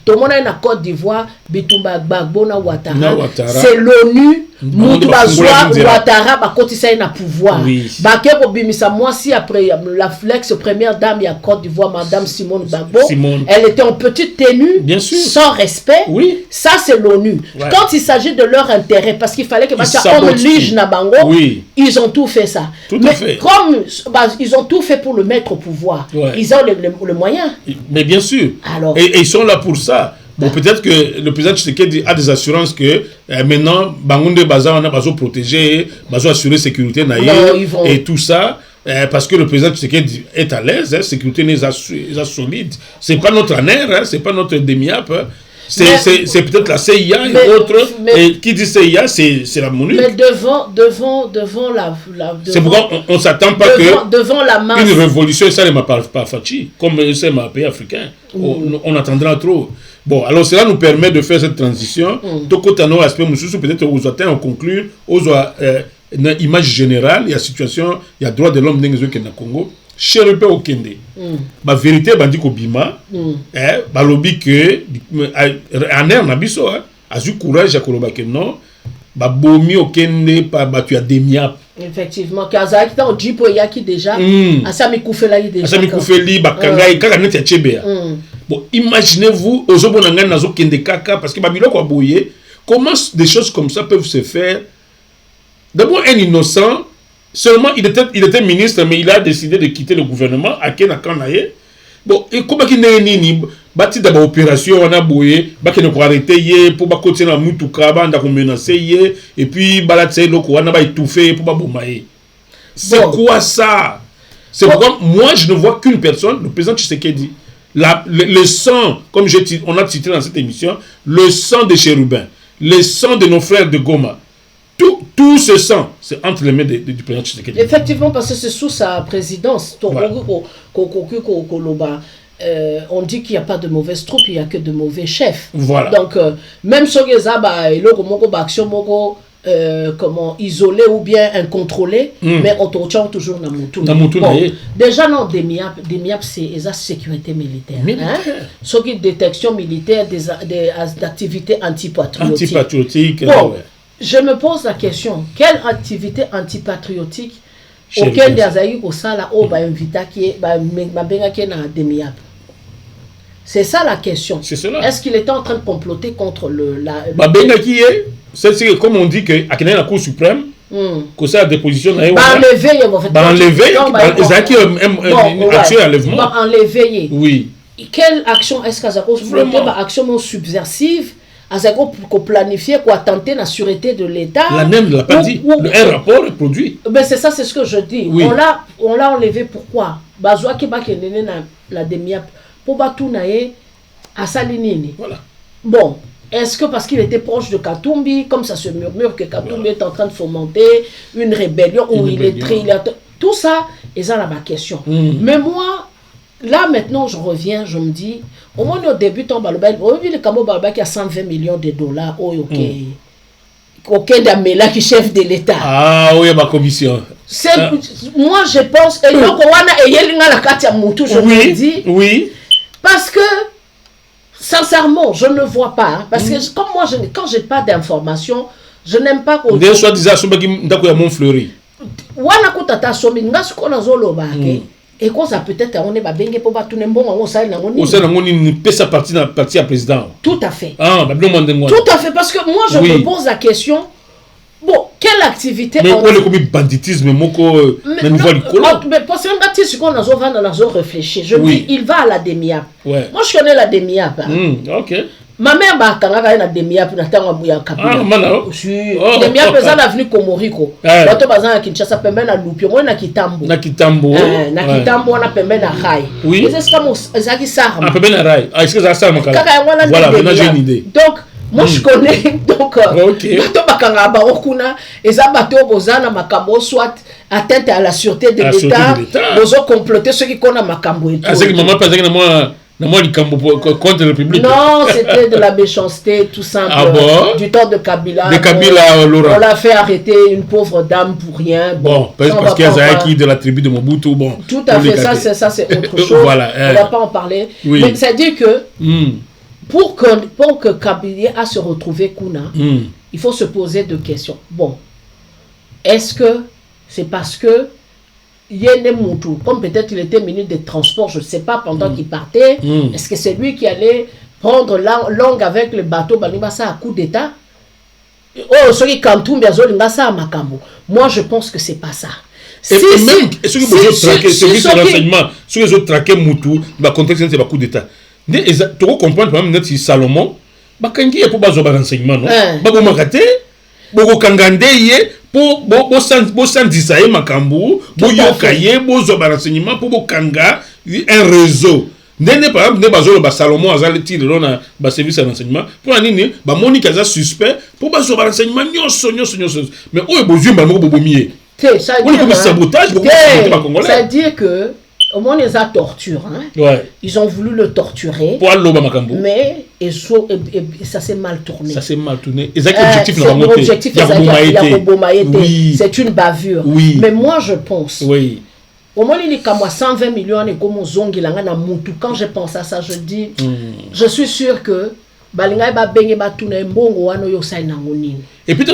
Tout le monde est en Côte d'Ivoire, Bitumba Gbagbo na Ouattara. C'est l'ONU mutu bazwa Ouattara bakotisa na pouvoir bake kobimisa mwasi après la l'ex-première dame ya Côte d'Ivoire Madame Simone Gbagbo. Elle était en petite tenue, sans respect. Ça c'est l'ONU. Quand il s'agit de leur intérêt, parce qu'il fallait que on lige na bango, ils ont tout fait ça. Mais comme ils ont tout fait pour le mettre au pouvoir, ils ont le moyen. Mais bien sûr. Alors, et ils sont là pour ça. Bon, peut-être que le président Tshisekedi a des assurances que maintenant, Bangounde Baza, on a besoin de protéger, besoin d'assurer la sécurité et tout ça, parce que le président Tshisekedi est à l'aise, sécurité est solide. C'est pas notre ANER, c'est pas notre DEMIAP, c'est peut-être la CIA et autres. Et qui dit CIA, c'est la MONUC. Mais devant la c'est pourquoi on ne s'attend pas devant la masse. Une révolution, ça ne m'a pas Fachi, comme c'est un pays africain. On attendra trop. Bon, alors cela nous permet de faire cette transition. Donc, peut-être on conclut, une image générale, il y a situation, il y a droit de l'homme dans le Congo. Chérupe au Kende. La vérité, bandi ko bima, balobi que aner na biso a eu courage à koloba que non, ba bomi au Kende pa batu a demiap. Effectivement, Kazaki ta o jipo yaki déjà, asami koufela yi déjà. Asami koufeli ba kangai kaka net ya chebea. Bon, imaginez-vous, Ozobonangan nazo kende kaka parce que babilo ko boye, comment des choses comme ça peuvent se faire? D'abord un innocent. Seulement, il était ministre, mais il a décidé de quitter le gouvernement à Kenakanaye. Bon, et comment il n'est ni bâti d'abord opération, on a boué, bah qu'il ne peut arrêter, pour bah continuer à moutuka, bah on a menacé, et puis balatse loko, on a bah étouffé, pour bah boumaye. C'est quoi ça? C'est pourquoi moi je ne vois qu'une personne, le président Tshisekedi. Le sang, comme on a titré dans cette émission, le sang de Chérubin, le sang de nos frères de Goma. Tout ce sang, c'est entre les mains du président Tshisekedi. Effectivement, parce que c'est sous sa présidence. Voilà. On dit qu'il n'y a pas de mauvaises troupes, il n'y a que de mauvais chefs. Voilà. Donc, même si comment isolé ou bien incontrôlé, mais on retient toujours dans bon, déjà non, DEMIAP c'est la sécurité militaire. Ce qui est détection militaire des activités antipatriotiques. Bon, je me pose la question, quelle activité antipatriotique auquel des aïeux au sala au ba invita qui est ba benga qui na DEMIAP? C'est ça la question. Est-ce qu'il était en train de comploter contre la ba benga qui est c'est comme on dit que à la Cour suprême que ça a déposition na enlever action enlèvement enlever. Oui. Quelle action est-ce qu'Azako action subversive Azako pour planifier, pour attenter la sûreté de l'État. La NEM ne l'a pas dit. Un rapport est produit. Mais c'est ça, c'est ce que je dis. Oui. On l'a enlevé pourquoi? Bazoua qui la DEMIAP pour batounaye à Salinini. Voilà. Bon, est-ce que parce qu'il était proche de Katumbi, comme ça se murmure que Katumbi est en train de fomenter une rébellion où il est très. Tout ça, et ça là ma question. Mais moi, là maintenant je reviens, je me dis, au moins au début, on a vu le Kamo Balba qui a 120 millions de dollars. Aucun d'Amela qui chef de l'État. Ah oui, ma commission. Moi je pense, et donc on a la carte à Moutou, je me dis. Oui. Parce que, sincèrement, je ne vois pas. Hein, parce que comme moi, quand je n'ai pas d'informations, je n'aime pas qu'on... Des soit disant que mon fleuri. Et quand ça peut-être on est pas bien pour battre un bon on sait na on sait on ne peut sa partie à président. Tout à fait. Ah, tout à fait parce que moi je me pose la question. Bon, quelle activité mais on est comme banditisme moko na niveau du colo. Mais parce que baptiste qu'on a réfléchi. Je me dis il va à la DEMIAP. Ouais. Moi je connais la DEMIAP. OK. Ma mère ba kanga na DEMIAP na tango buya kapila. Ah, mana. DEMIAP pesa na venu Komoriko. Bato bazana Kinshasa pembe na Lupio, moi na Kitambo. Na Kitambo. Na Kitambo na pembe na Rai. Oui. C'est comme Zaki Sarma. Ah, pembe na Rai. Ah, est-ce que ça makala? Voilà, maintenant j'ai une idée. Donc moi je connais donc bato bakanga ba okuna eza bato bozana makambo soit atteinte à la sûreté de l'État, bozo comploter ceux qui connaissent makambo et tout. Ah, c'est que maman pense que moi contre la République. Non, c'était de la méchanceté, tout simple. Ah bon? Du temps de Kabila. De Kabila, Laurent. On l'a fait arrêter une pauvre dame pour rien. Bon, parce qu'il y a Zaki de la tribu de Mobutu. Bon, tout à fait, ça c'est autre chose. Voilà, on ne va pas en parler. Oui. Mais c'est-à-dire que pour que Kabila a se retrouvé Kuna, il faut se poser deux questions. Bon, est-ce que c'est parce que Yene Moutou, comme peut-être il était ministre des Transports, je ne sais pas, pendant qu'il partait, est-ce que c'est lui qui allait prendre langue avec le bateau, Banibasa à coup d'État? Oh, celui qui moi, je pense que c'est pas ça. Et même, ceux qui ont traqué, ceux qui ont traqué Moutou, le contexte, c'est un coup d'État. Tu comprends, par exemple, si Salomon, il y a pas de renseignement, non? Il y a beaucoup kangande pour sandisaye makambu pour yokaye pour renseignement pour kanga un réseau ndene par exemple ne bazolo ba Salomon azali tire na ba service de renseignement pour nini ba Monique aza suspect pour ba renseignement nyonso mais o ebozu ba moko bobomié ça veut dire sabotage ça veut dire que au moins les a torturé, hein? Ouais. Ils ont voulu le torturer, mais ça s'est mal tourné. Ça s'est mal tourné. L'objectif c'est une bavure. Oui. Mais moi je pense, oui. au moins il y a 120 millions et comme quand je pense à ça, je dis, je suis sûr que et puis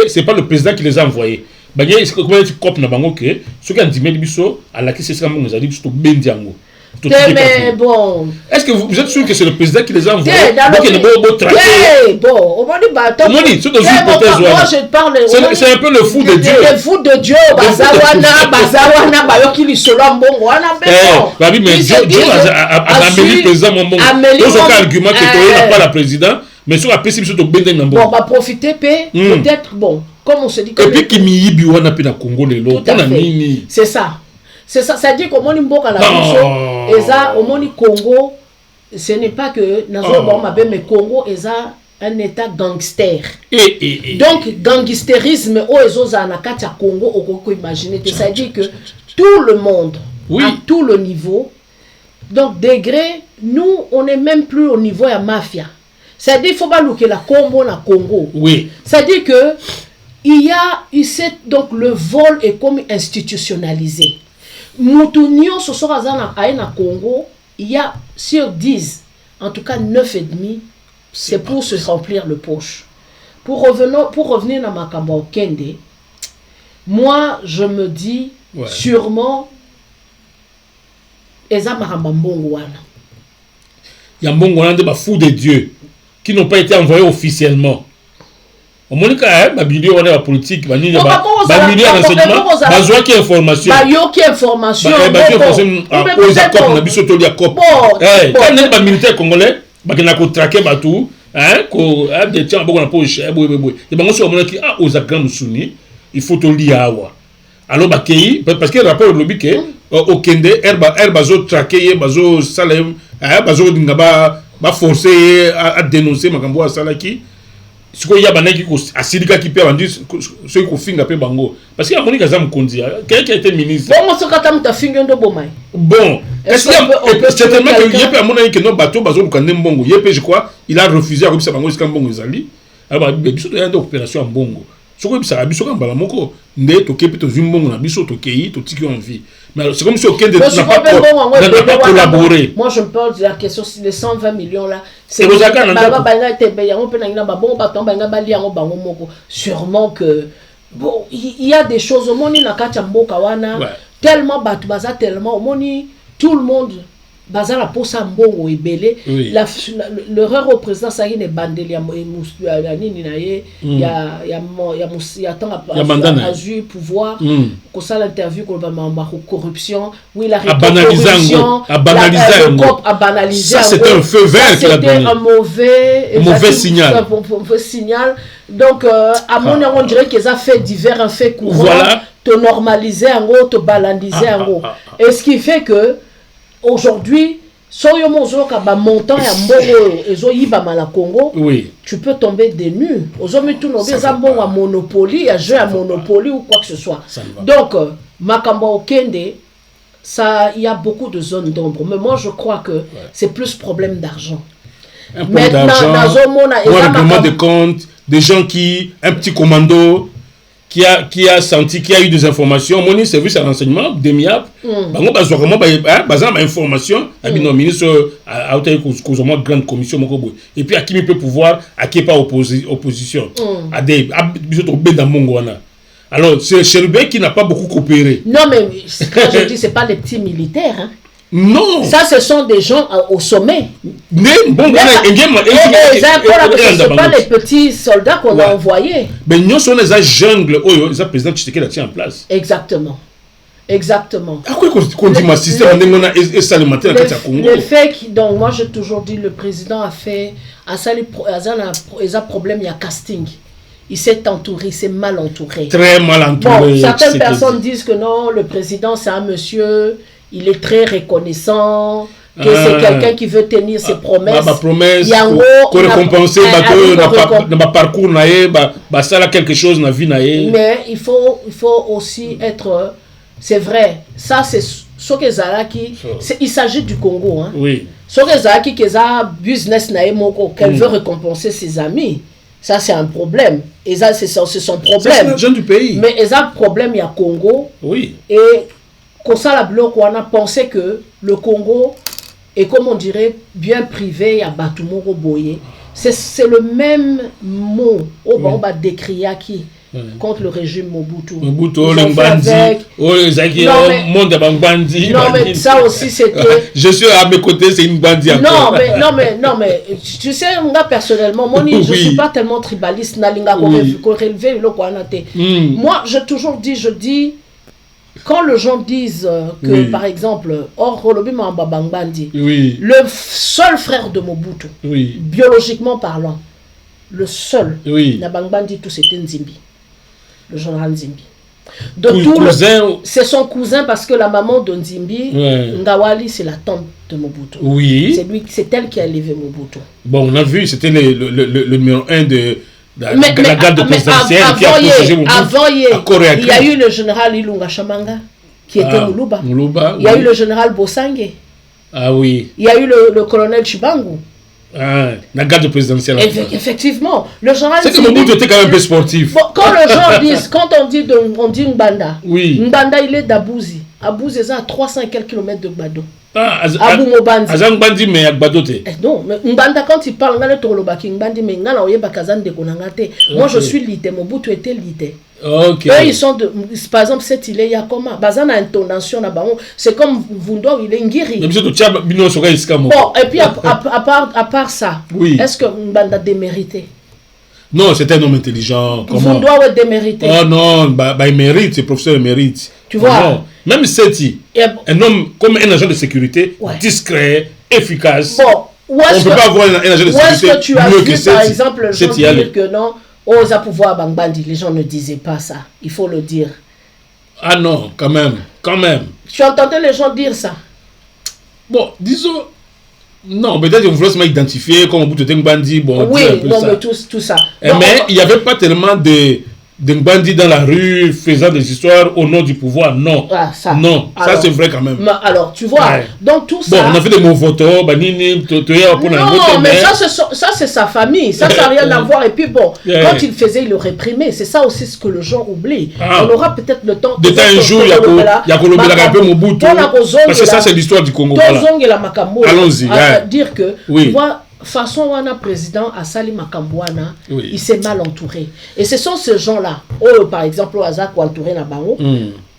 c'est pas le président qui les a envoyés. Comment est-ce que na bango que ceux qui ont dit biso à la qui c'est ça mon zali biso bendiango. Mais bon, est-ce que vous êtes sûr que c'est le président qui les a envoyés? Donc il est beau traquer. Bon, moi je parle, c'est un peu le fou de Dieu. Le fou de Dieu, bazawana bayoki lisolo mbongo wana beso. Mais Dieu a amené le président mbongo. Dans aucun argument que tu n'as pas la président, mais sur la PCB sur to bendiango. Bon, va profiter peut-être bon. Comme on se dit et puis qui miyibi wana pe na Congo lelo na nini c'est ça ça dit comme on mboka la biso eza au moni Congo ce n'est pas que nazo bon mabe mais Congo eza un état gangster donc gangsterisme o ezoza na kati ya Congo okoko imaginer ça dit que tout le monde à tout le niveau donc degré nous on n'est même plus au niveau ya mafia ça dit faut pas louker la combo na Congo ça dit que il y a ici donc le vol est comme institutionnalisé. Moutounio ce soir à Congo, il y a sur 10, en tout cas 9,5, c'est pour se remplir le poche. Pour revenir dans Makambo Kende, moi je me dis sûrement Eza Marambambongo wana. Il y a Mbongo wana des fous de Dieu qui n'ont pas été envoyés officiellement. Au moins milieu on est la politique milieu renseignement besoin qui information aux accords na biso to li accord quand les militaires congolais na ko traquer batou hein ko des tiens beaucoup na poche et bango so mona ki aux accords musuni il faut to li awa alors parce que rapport au lobby que au Kende herba zo traquer bazo salem bazo ngaba ba forcer à dénoncer makambo à salaki. Ce qu'il y a banaki à Sidika qui perd vendu ce qu'on finga pe bango parce qu'il y a Monique Azam Kondi quelqu'un qui a été ministre bon ce kata muta finga ndo bomai bon est-ce que certainement que yep à mon avis que nos bateaux bazo kande mbongo yep je crois il a refusé à repousser bango jusqu'à mbongo ezali alors biso to yanda opération mbongo soko bisa biso ka mbala moko nde to kepi to zimbongo na biso to kei to tiki en vie mais c'est comme si aucun de n'a pas collaboré. Moi je me pose la question les 120 millions là c'est sûrement que bon il y a des choses au monde na kati mboka wana tellement batu baza tellement au monde tout le monde baza la posa mbongo ebele l'erreur au président ça il est bandeli ya nini na ye ya tant a eu pouvoir ko ça l'interview ko ba corruption oui la corruption a banalisé ça c'est un feu vert qu'il a donné un mauvais signal donc à mon avis on dirait qu'ils a fait divers un fait courant te normaliser en gros te banaliser en gros et ce qui fait que aujourd'hui, soyo mozoka ba montant ya mbongo ezo yiba mala Congo, tu peux tomber des nues. Aujourd'hui tout no beza mbongo à Monopoly, à jeu à Monopoly ou quoi que ce soit. Donc Makambo Okende, ça il y a beaucoup de zones d'ombre, mais moi je crois que c'est plus problème d'argent. Maintenant, un règlement de compte, des gens qui un petit commando qui a senti, qui a eu des informations, mon service à renseignement, DEMIAP, bango bazwa comment bazan information, abino ministre a été causement grande commission moko et puis à qui peut pouvoir, à qui pas opposition. À des biso ben dans mongo wana. Alors c'est Cherubin qui n'a pas beaucoup coopéré. Non mais quand je dis c'est pas les petits militaires hein. Non. Ça, ce sont des gens au sommet. Mais bon, c'est pas les petits soldats qu'on a envoyés. Mais nous sommes les jungle, les président Tshisekedi a tient en place. Exactement. Exactement. À quoi qu'on dit ma système et ça le matin à Congo. Le fait que, donc moi j'ai toujours dit le président a fait à ça les problème il y a casting. Il s'est entouré, il s'est mal entouré. Très mal entouré. Bon, certaines personnes disent que non, le président c'est un monsieur. Il est très reconnaissant, que c'est quelqu'un qui veut tenir ses promesses. Ma promesse, pour récompenser ma parcours, ça a quelque chose dans la vie. Mais il faut aussi être... C'est vrai, ça c'est ce que Zalaki... Il s'agit du Congo. Hein. Oui. Ce que Zalaki, qui a business, qu'elle veut récompenser ses amis. Ça c'est un problème. Et ça c'est son problème. C'est l'argent du pays. Mais il y a un problème, il y a Congo. Oui. Et... Comme ça, la bloc, on a pensé que le Congo est, comme on dirait, bien privé à Batumoro Boye. C'est le même mot au va décrire qui contre le régime Mobutu. Mobutu, le Bandi, non, mais ça aussi c'était. Je suis à mes côtés, c'est une bandit. Non, mais tu sais, moi personnellement, je suis pas tellement tribaliste. Moi, j'ai toujours dit, quand les gens disent que, par exemple, le seul frère de Mobutu, biologiquement parlant, le seul, Nabangbandi, tout c'était Nzimbi, le général Nzimbi. C'est son cousin parce que la maman de Nzimbi, Ngawali, c'est la tante de Mobutu. Oui. C'est elle qui a élevé Mobutu. Bon, on a vu, c'était le numéro 1 de... la garde présidentielle qui a protégé Mobutu. Avant, il y a eu le général Ilunga Shamanga qui était Moulouba. Il y a eu le général Bosangue. Ah oui. Il y a eu le colonel Chibangu. La garde présidentielle. Effectivement. Le général. C'est que Mobutu était quand même un peu sportif. Bon, quand les gens disent, quand on dit Mbanda, Mbanda il est d'Abouzi. Abouzi est à 300 et quelques kilomètres de Gbado. Abou Mobandi. Azang Bandi mais Gbado te. Non, mais Mbanda quand il parle, ngale tolobaki Mbandi mais ngana oye bakazan de konangate. Moi je suis lité, Mobutu était lité. Ok. Eux ils sont de, par exemple cette île il y a comment bazana intonation na bango, c'est comme Vundo il est ngiri. Mais tu as bino soka iskamo. Bon et puis à part ça, est-ce que Mbanda démérité? Non, c'est un homme intelligent. Vous doit démériter. Oh non, il mérite, c'est professeur mérite. Tu vois. Non. Même Seti, un homme comme un agent de sécurité, discret, efficace. Bon, on ne peut pas avoir un agent de sécurité est-ce que tu as mieux vu, que Seti. par exemple, les gens dire que non, Oza pouvoir Bangbandi, les gens ne disaient pas ça. Il faut le dire. Ah non, quand même. Tu entendais les gens dire ça? Bon, disons... Non, peut-être qu'on voulait m'identifier comme Mobutu était un bandit. Bon, oui, non, mais tout ça. Donc, mais il n'y avait pas tellement de bandits dans la rue faisant des histoires au nom du pouvoir. Non. Ça c'est vrai quand même. Alors, tu vois, donc tout ça... Bon, on a fait des mots photos, banini, non, mais ça c'est sa famille. Ça n'a rien à voir. Et puis bon, quand il faisait, il le réprimait. C'est ça aussi ce que les gens oublient. On aura peut-être le temps... De temps un jour, il y a un peu Mobutu. Parce que ça, c'est l'histoire du Congo. Allons-y. Dire que, tu vois... façon où un président à Sali Makambouana, il s'est mal entouré. Et ce sont ces gens-là, par exemple, au Azak ou entouré na Bango,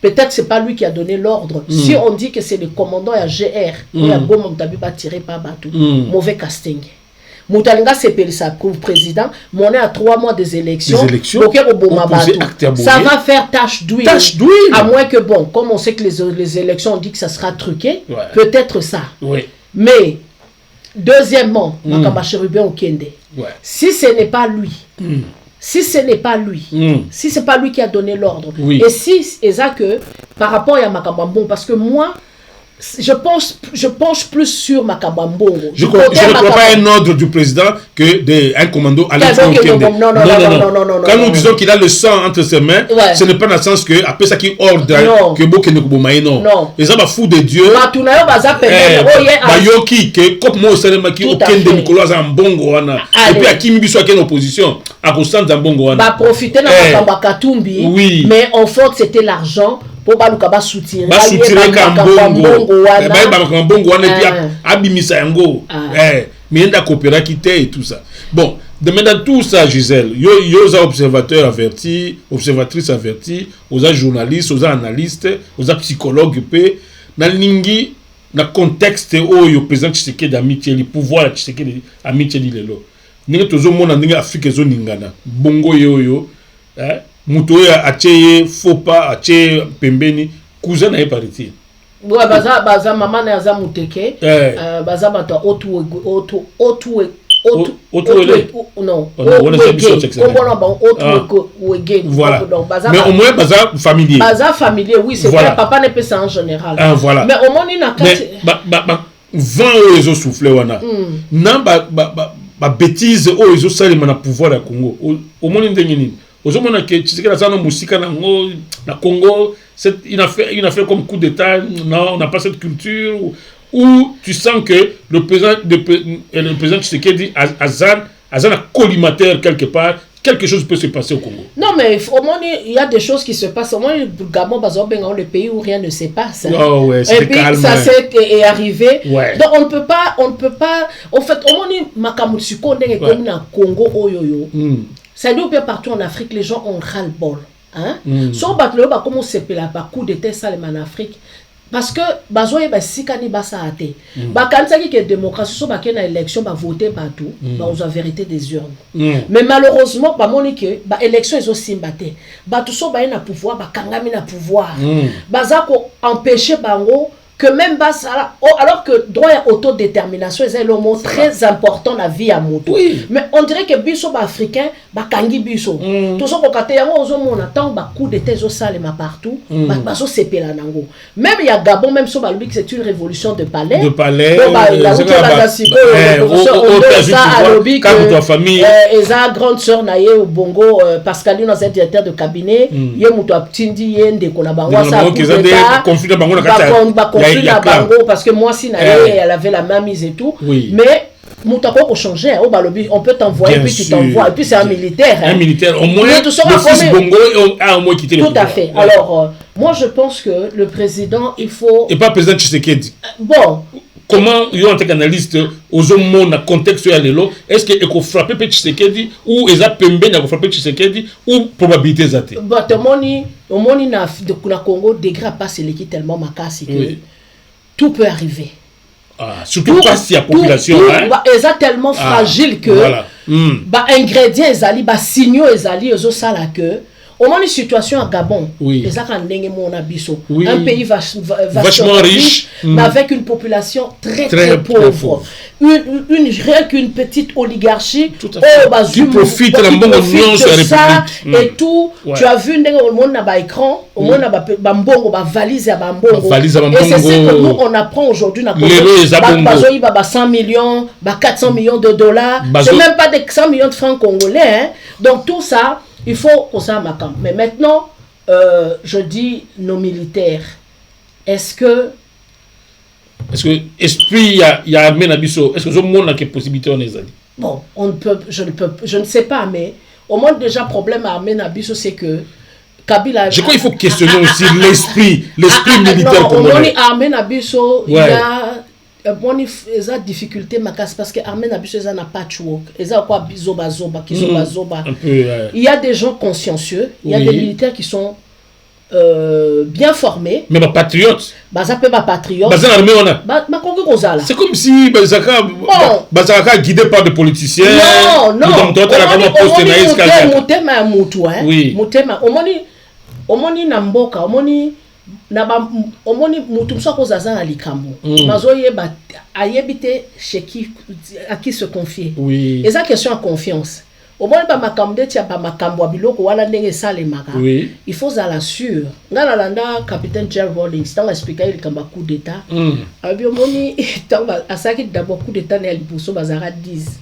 peut-être c'est pas lui qui a donné l'ordre. Si on dit que c'est le commandant à GR, il a beau Montabiba tiré par Batou, mauvais casting. Moutalinga s'est ça pour président, mais on est à 3 mois des élections. Ça va faire tache d'huile. À moins que, bon, comme on sait que les élections, on dit que ça sera truqué, peut-être ça. Mais, deuxièmement, si ce n'est pas lui, si c'est pas lui qui a donné l'ordre, et si c'est ça que par rapport à Makambambon, parce que moi je penche plus sur Makabambongo. Je ne crois pas un ordre du président que un commando à l'intérieur. Non. Quand nous disons qu'il a le sang entre ses mains, ce n'est pas dans le sens que après ça qui ordre que Boke ne Kubomaye, non. Les hommes fous de Dieu. Bayoki que comme moi Salema qui aucun de Nicolas Zambongo wana. Et puis à Kimi Biso qui est en opposition, à Constant Zambongo wana. Ba profiter na Makamba Katumbi. Oui. Mais en fait c'était l'argent pour baluka ba soutien. Ba soutien Kambongo wana. Ba Kambongo wana et puis abimisa yango. Mais il a coopéré quitter et tout ça. Bon, de maintenant tout ça, Gisèle, yo observateurs avertis, observatrices avertis, aux journalistes, aux analystes, aux psychologues, dans l'ingi, dans le contexte où le président Tshisekedi d'amitié, le pouvoir de Tshisekedi d'amitié de l'élo. Nous tous au monde en Afrique zo ningana, bongo yo, muto ya acheye, faux pas, acheye pembeni, cousin n'a pas parti. Ouais, baza maman na za muteke, baza bato voilà. Mais au moins baza familier. Baza familier, oui, c'est voilà. Papa n'est pas ça en général. Voilà. Mais au moins il n'a pas 20 ils ont soufflé wana. Non ba bêtise ils ont salé na pouvoir à Congo. Au moins ndengini. Ozomona que Tshisekedi azana musika na Congo, il a fait comme coup d'état, non, on n'a pas cette culture où tu sens que le président Tshisekedi azan un collimateur quelque part, quelque chose peut se passer au Congo. Non mais au moins il y a des choses qui se passent, au moins le Gabon le pays où rien ne se passe. Hein. Oh ouais, c'est calme. Ça est arrivé. Ouais. Donc on ne peut pas en fait au moins Makamutsuko ndenge comme na Congo oyoyo. Ça dit que partout en Afrique, les gens ont ras-le-bol. Hein? So, comment se fait là, coup d'état en Afrique. Parce que, bazoye ba sikani basa ate. Ba kansaki que démocratie so ba kena élection ba voter partout, ba aux vérité des urnes. Mais malheureusement, ba monique ba élection ils ont simbate. Ba tout so ba na pouvoir, ba kangami na pouvoir. Baza ko empêcher bango que même Bassala, alors que droit à autodétermination c'est le mot très important dans la vie à moto. Mais on dirait que biso ba africain ba kangi biso. Tout ça ko kate yango ozo mona tant ba coup d'état zo salema partout, ba baso sepela nango. Même il y a Gabon même so ba lui que c'est une révolution de palais. De palais. La comme ta famille. Eza grande sœur naie au Bongo Pascaline dans un directeur de cabinet, yé muto aptindi yende kona bango ça. Conflit de bango na parce que moi si elle avait la main mise et tout, mais Moutako pour changer, on peut t'envoyer, puis tu t'envoies, et puis c'est un militaire. Un militaire, au moins, le fils Bongo a au moins quitté le pouvoir. Tout à fait. Alors, moi je pense que le président, il faut... Et pas le président Tshisekedi. Bon. Comment, il y a un analyste, aux hommes, dans le contexte, est-ce qu'il faut frapper Tshisekedi, ou il faut frapper Tshisekedi, ou probabilité zate? Au monde, na Congo, degré pas c'est l'équipe tellement macasse que tout peut arriver. Surtout pas si la population est tellement fragile que ingrédients ezali signaux ezali ezosala que au moins une situation à Gabon un pays vachement riche mais avec une population très pauvre. Une petite oligarchie qui profite de ça et tout. Tu as vu au monde na écran au monde na mbongo ba valise ya mbongo et c'est ce que nous on apprend aujourd'hui na Congo. Ba 100 millions, 400 millions de dollars, c'est même pas des 100 millions de francs congolais hein. Donc tout ça il faut qu'on s'en macam. Mais maintenant je dis nos militaires, est-ce que esprit y a armé na biso, est-ce que le monde a quelle possibilité on les a dit? Bon, je ne sais pas, mais au moins déjà problème à armé na biso c'est que Kabila. Je crois qu'il faut questionner aussi l'esprit militaire congolais. Armé na biso il y a il y a difficulté parce que armée na biso n'a pas patchwork. Il y a des gens consciencieux, il y a des militaires qui sont bien formés. Mais patriotes. Patriotes. C'est comme si Bazaka guidé par des politiciens. Non. Omoni mutu msoko zaza na likambo mazoyeba ayebite chez qui à qui se confier. Et ça question à confiance au moins ba makambo de tia ba makambo biloko wana ndenge salemaka. Oui. Il faut à la sûr. Ngana landa capitaine Jerry Rawlings tant expliquer il kamba coup d'état. Abi omoni tant asaki d'abord coup d'état na liboso bazara 10.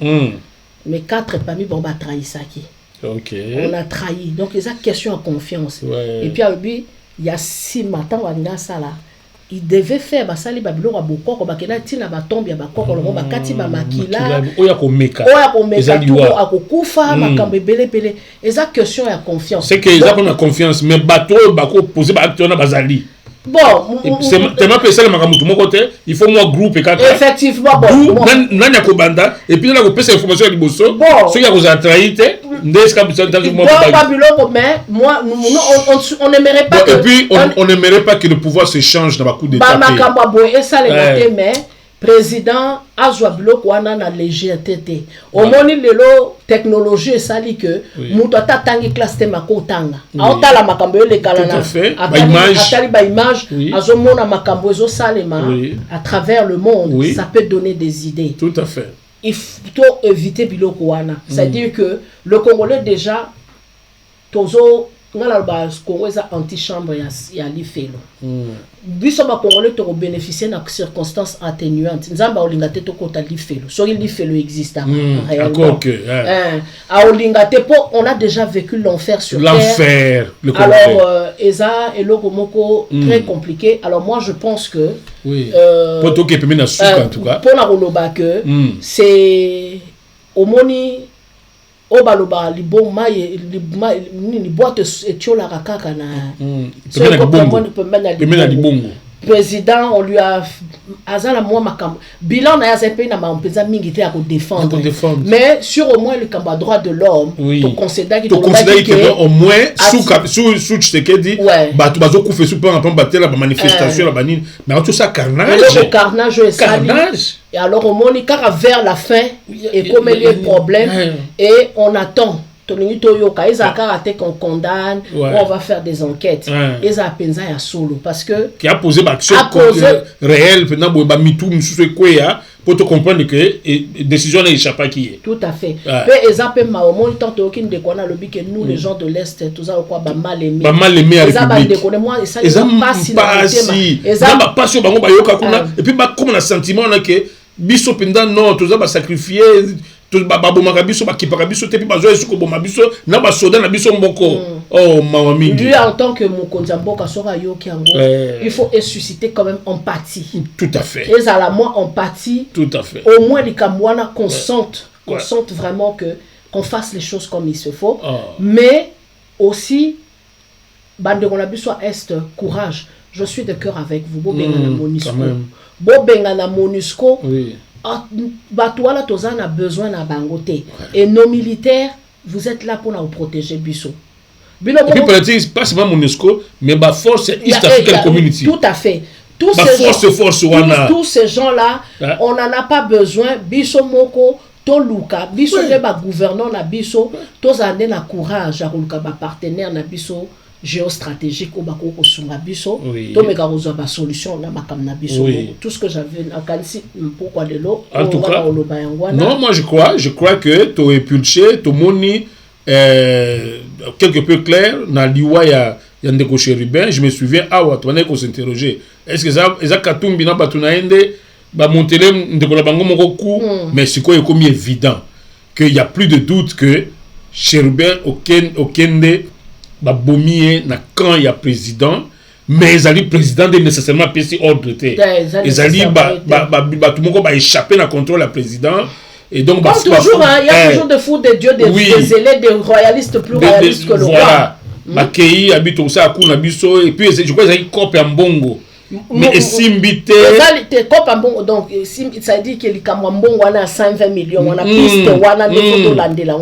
Mais 4 parmi bon ba trahissaki. OK. On a trahi. Donc il y a question de confiance. Ouais. Et puis abi il y a 6 matins wanga sala. Il devait faire basali babilo wa bokoko bakena tina batombi ya bakoko longo bakati ba makila oya ko meka tout akokufa makambe belé belé eza question ya confiance c'est que ils ont la confiance mais bateau bako poser ba acteur na bazali bon c'est tellement pesé le makambo tout mon côté il faut moi groupe et quatre effectivement bon nanya ko banda et puis là ko pesa information ya liboso so ya ko za trahité ndeska bisa dans moi babilo mais moi on n'aimerait pas et puis on n'aimerait pas que le pouvoir se change dans ba coup d'état makambo boye et ça les mais président azwa biloko wana na légèreté te omoni lelo technologie esali que mutu atatangi classe te makotanga aotala makambo yo lekala na atali ba image azomona makambo ezosalema à travers le monde ça peut donner des idées tout à fait il faut éviter biloko wana c'est-à-dire que le Congolais déjà tozo ngala ba Congo eza anti-chambre ya lifelo biso ba Congolais to bénéficier na circonstances atténuantes nzamba olinga te to kota lifelo so lifelo existe réellement a olinga te po on a déjà vécu l'enfer sur terre alors eza eloko moko très compliqué alors moi je pense que poto ke pemena suka en tout cas pour na koloba que c'est omoni obaloba liboma ni boîte etiola kaka na pemena libongo président on lui a azala moi makambo bilan na ya pe na mampeza mingi te ya ko défendre mais sur au moins le combat droit de l'homme to considérer que au moins sous Tshisekedi batu bazo kufa sous par exemple batela ba manifestation la banine mais tout ça carnage et alors au moni car vers la fin et comme il y a problème et on attend qu'on condamne, on va faire des enquêtes. Et ça pensa ya solo parce que qui a posé l'action réelle pendant ba mitou msusu kwea pour te comprendre que décision n'est échappée qui est. Tout à fait. Peu exemple ma au moins tant aucune de qu'on a le que nous les gens de l'est tout ça quoi ba mal aimé. Ba mal aimé à la République. Moi et ça pas si. Ça ba pas sur bango ba yoka kuna et puis ba comme un sentiment là que biso pendant non tout ça ba sacrifier babomaka biso bakipaka biso te pe bazoya suko boma biso na basoda na biso mboko oh mama mingi lui en tant que mokonzi mboka soka yoki yango il faut susciter quand même empathie tout à fait et à la moins empathie tout à fait au moins les kamwana qu'on sente vraiment que qu'on fasse les choses comme il se faut mais aussi bande qu'on a besoin est courage je suis de cœur avec vous bobenga na MONUSCO bobenga na MONUSCO oui Batouala Tozan a besoin d'un bangoté. Et nos militaires, vous êtes là pour nous protéger Bisso. Et puis peut-être pas seulement MONUSCO, mais ma force East African Community. Tout à fait. Tous ces gens-là, on n'en a pas besoin. Bisso Moko, Toluka, Bisso Leba gouverneur na Bisso, Tozane na courage, Aruluka ba partenaire na Bisso. Géostratégique au bako sunga biso to meka ozo ba solution na makam na biso tout ce que j'avais à Kansi pourquoi de l'eau en tout cas non moi je crois que to épulché to moni quelque peu clair na liwa ya ndeko Chérubin je me souviens to on est qu'on s'interroger est-ce que ça katumbi na batuna ende ba montele ndeko la bango moko coup mais c'est quoi comme évident que il y a plus de doute que Chérubin okende ba bomie na quand il y a président mais ils allaient président de nécessairement PC ordre té ils allaient ba tout monde ba échapper na contrôle la président et donc comme toujours il y a toujours des fous de Dieu des zélés des royalistes plus royalistes que le roi ba kei habite ça ku na biso et puis je crois ils copie en bongo mais simbité les copes en bongo donc ça dit que les kamwambongo na 120 millions on a piste wana de photo landela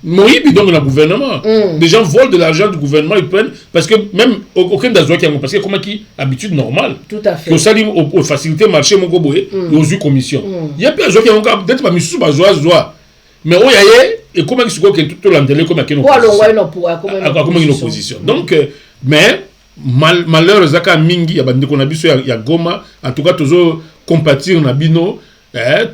oui, donc le gouvernement. Les gens volent de l'argent du gouvernement, ils prennent parce que même aucun d'azoi qui a parce que comment qui habitude normale. Tout à fait. Que ça dit aux facilités marché mon goboé, aux eu commission. Il y a plus d'azoi qui ont peut-être pas mis sous bazoa. Mais oh yaye et comment qui se que tout l'andélé comme qui une opposition. Donc mais malheur zaka mingi ya bande qu'on a biso ya Goma en tout cas toujours compatir na bino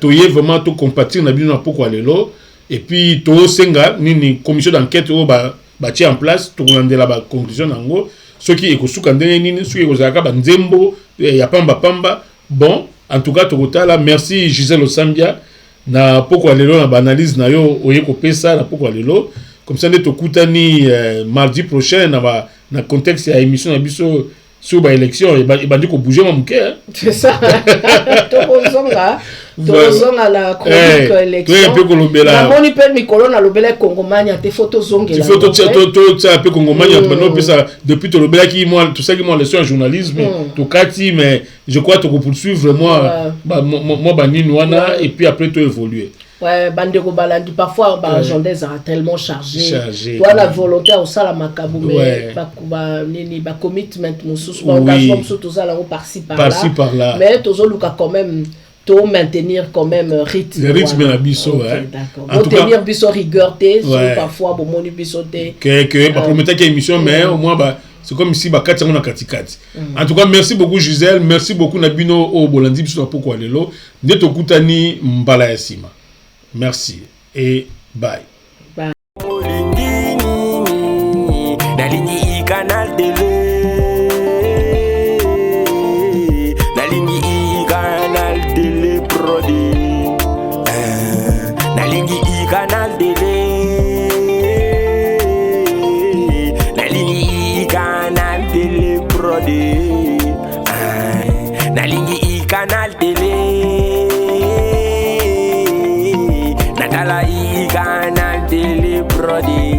toyé vraiment to compatir na bino pourquoi lelo et puis to senga nini commission d'enquête o ba tia en place to landela ba conclusion nango soki ekosuka ndenge nini soki ekozalaka ba nzembo ya pamba bon en tout cas tokotala merci Gisèle Osambia na poko lelo na analyse na yo oye kopesa na poko lelo comme ça nde tokutani mardi prochain na contexte ya émission na biso sur ba élection et bandi ko bouger mon muke c'est ça tozonga la chronique élection na moni pe mikolo na lobela kongomania te photo zongela photo ça pe kongomania no pesa depuis to lobela ki moi tout ça qui moi leçon en journalisme to kati mais je crois to poursuivre moi banini wana et puis après to évoluer. Ouais, bandeko balandi parfois agenda a tellement chargé. Toi la volonté au sala makabu mais ba nini ba commitment mususu ba engagement mususu tout ça là par-ci par-là. Mais tozo luka quand même to maintenir quand même rythme. Le rythme na biso d'accord. En tout cas tenir biso rigueur parfois bon moni biso te. Que pas promettre qu'il émission mais au moins c'est comme ici ba kati na katikati. En tout cas merci beaucoup Gisèle, merci beaucoup Nabino o bolandi biso poko lelo. Ndeto kutani mbala ya sima. Merci et bye. Bye. Canal Télé Brody.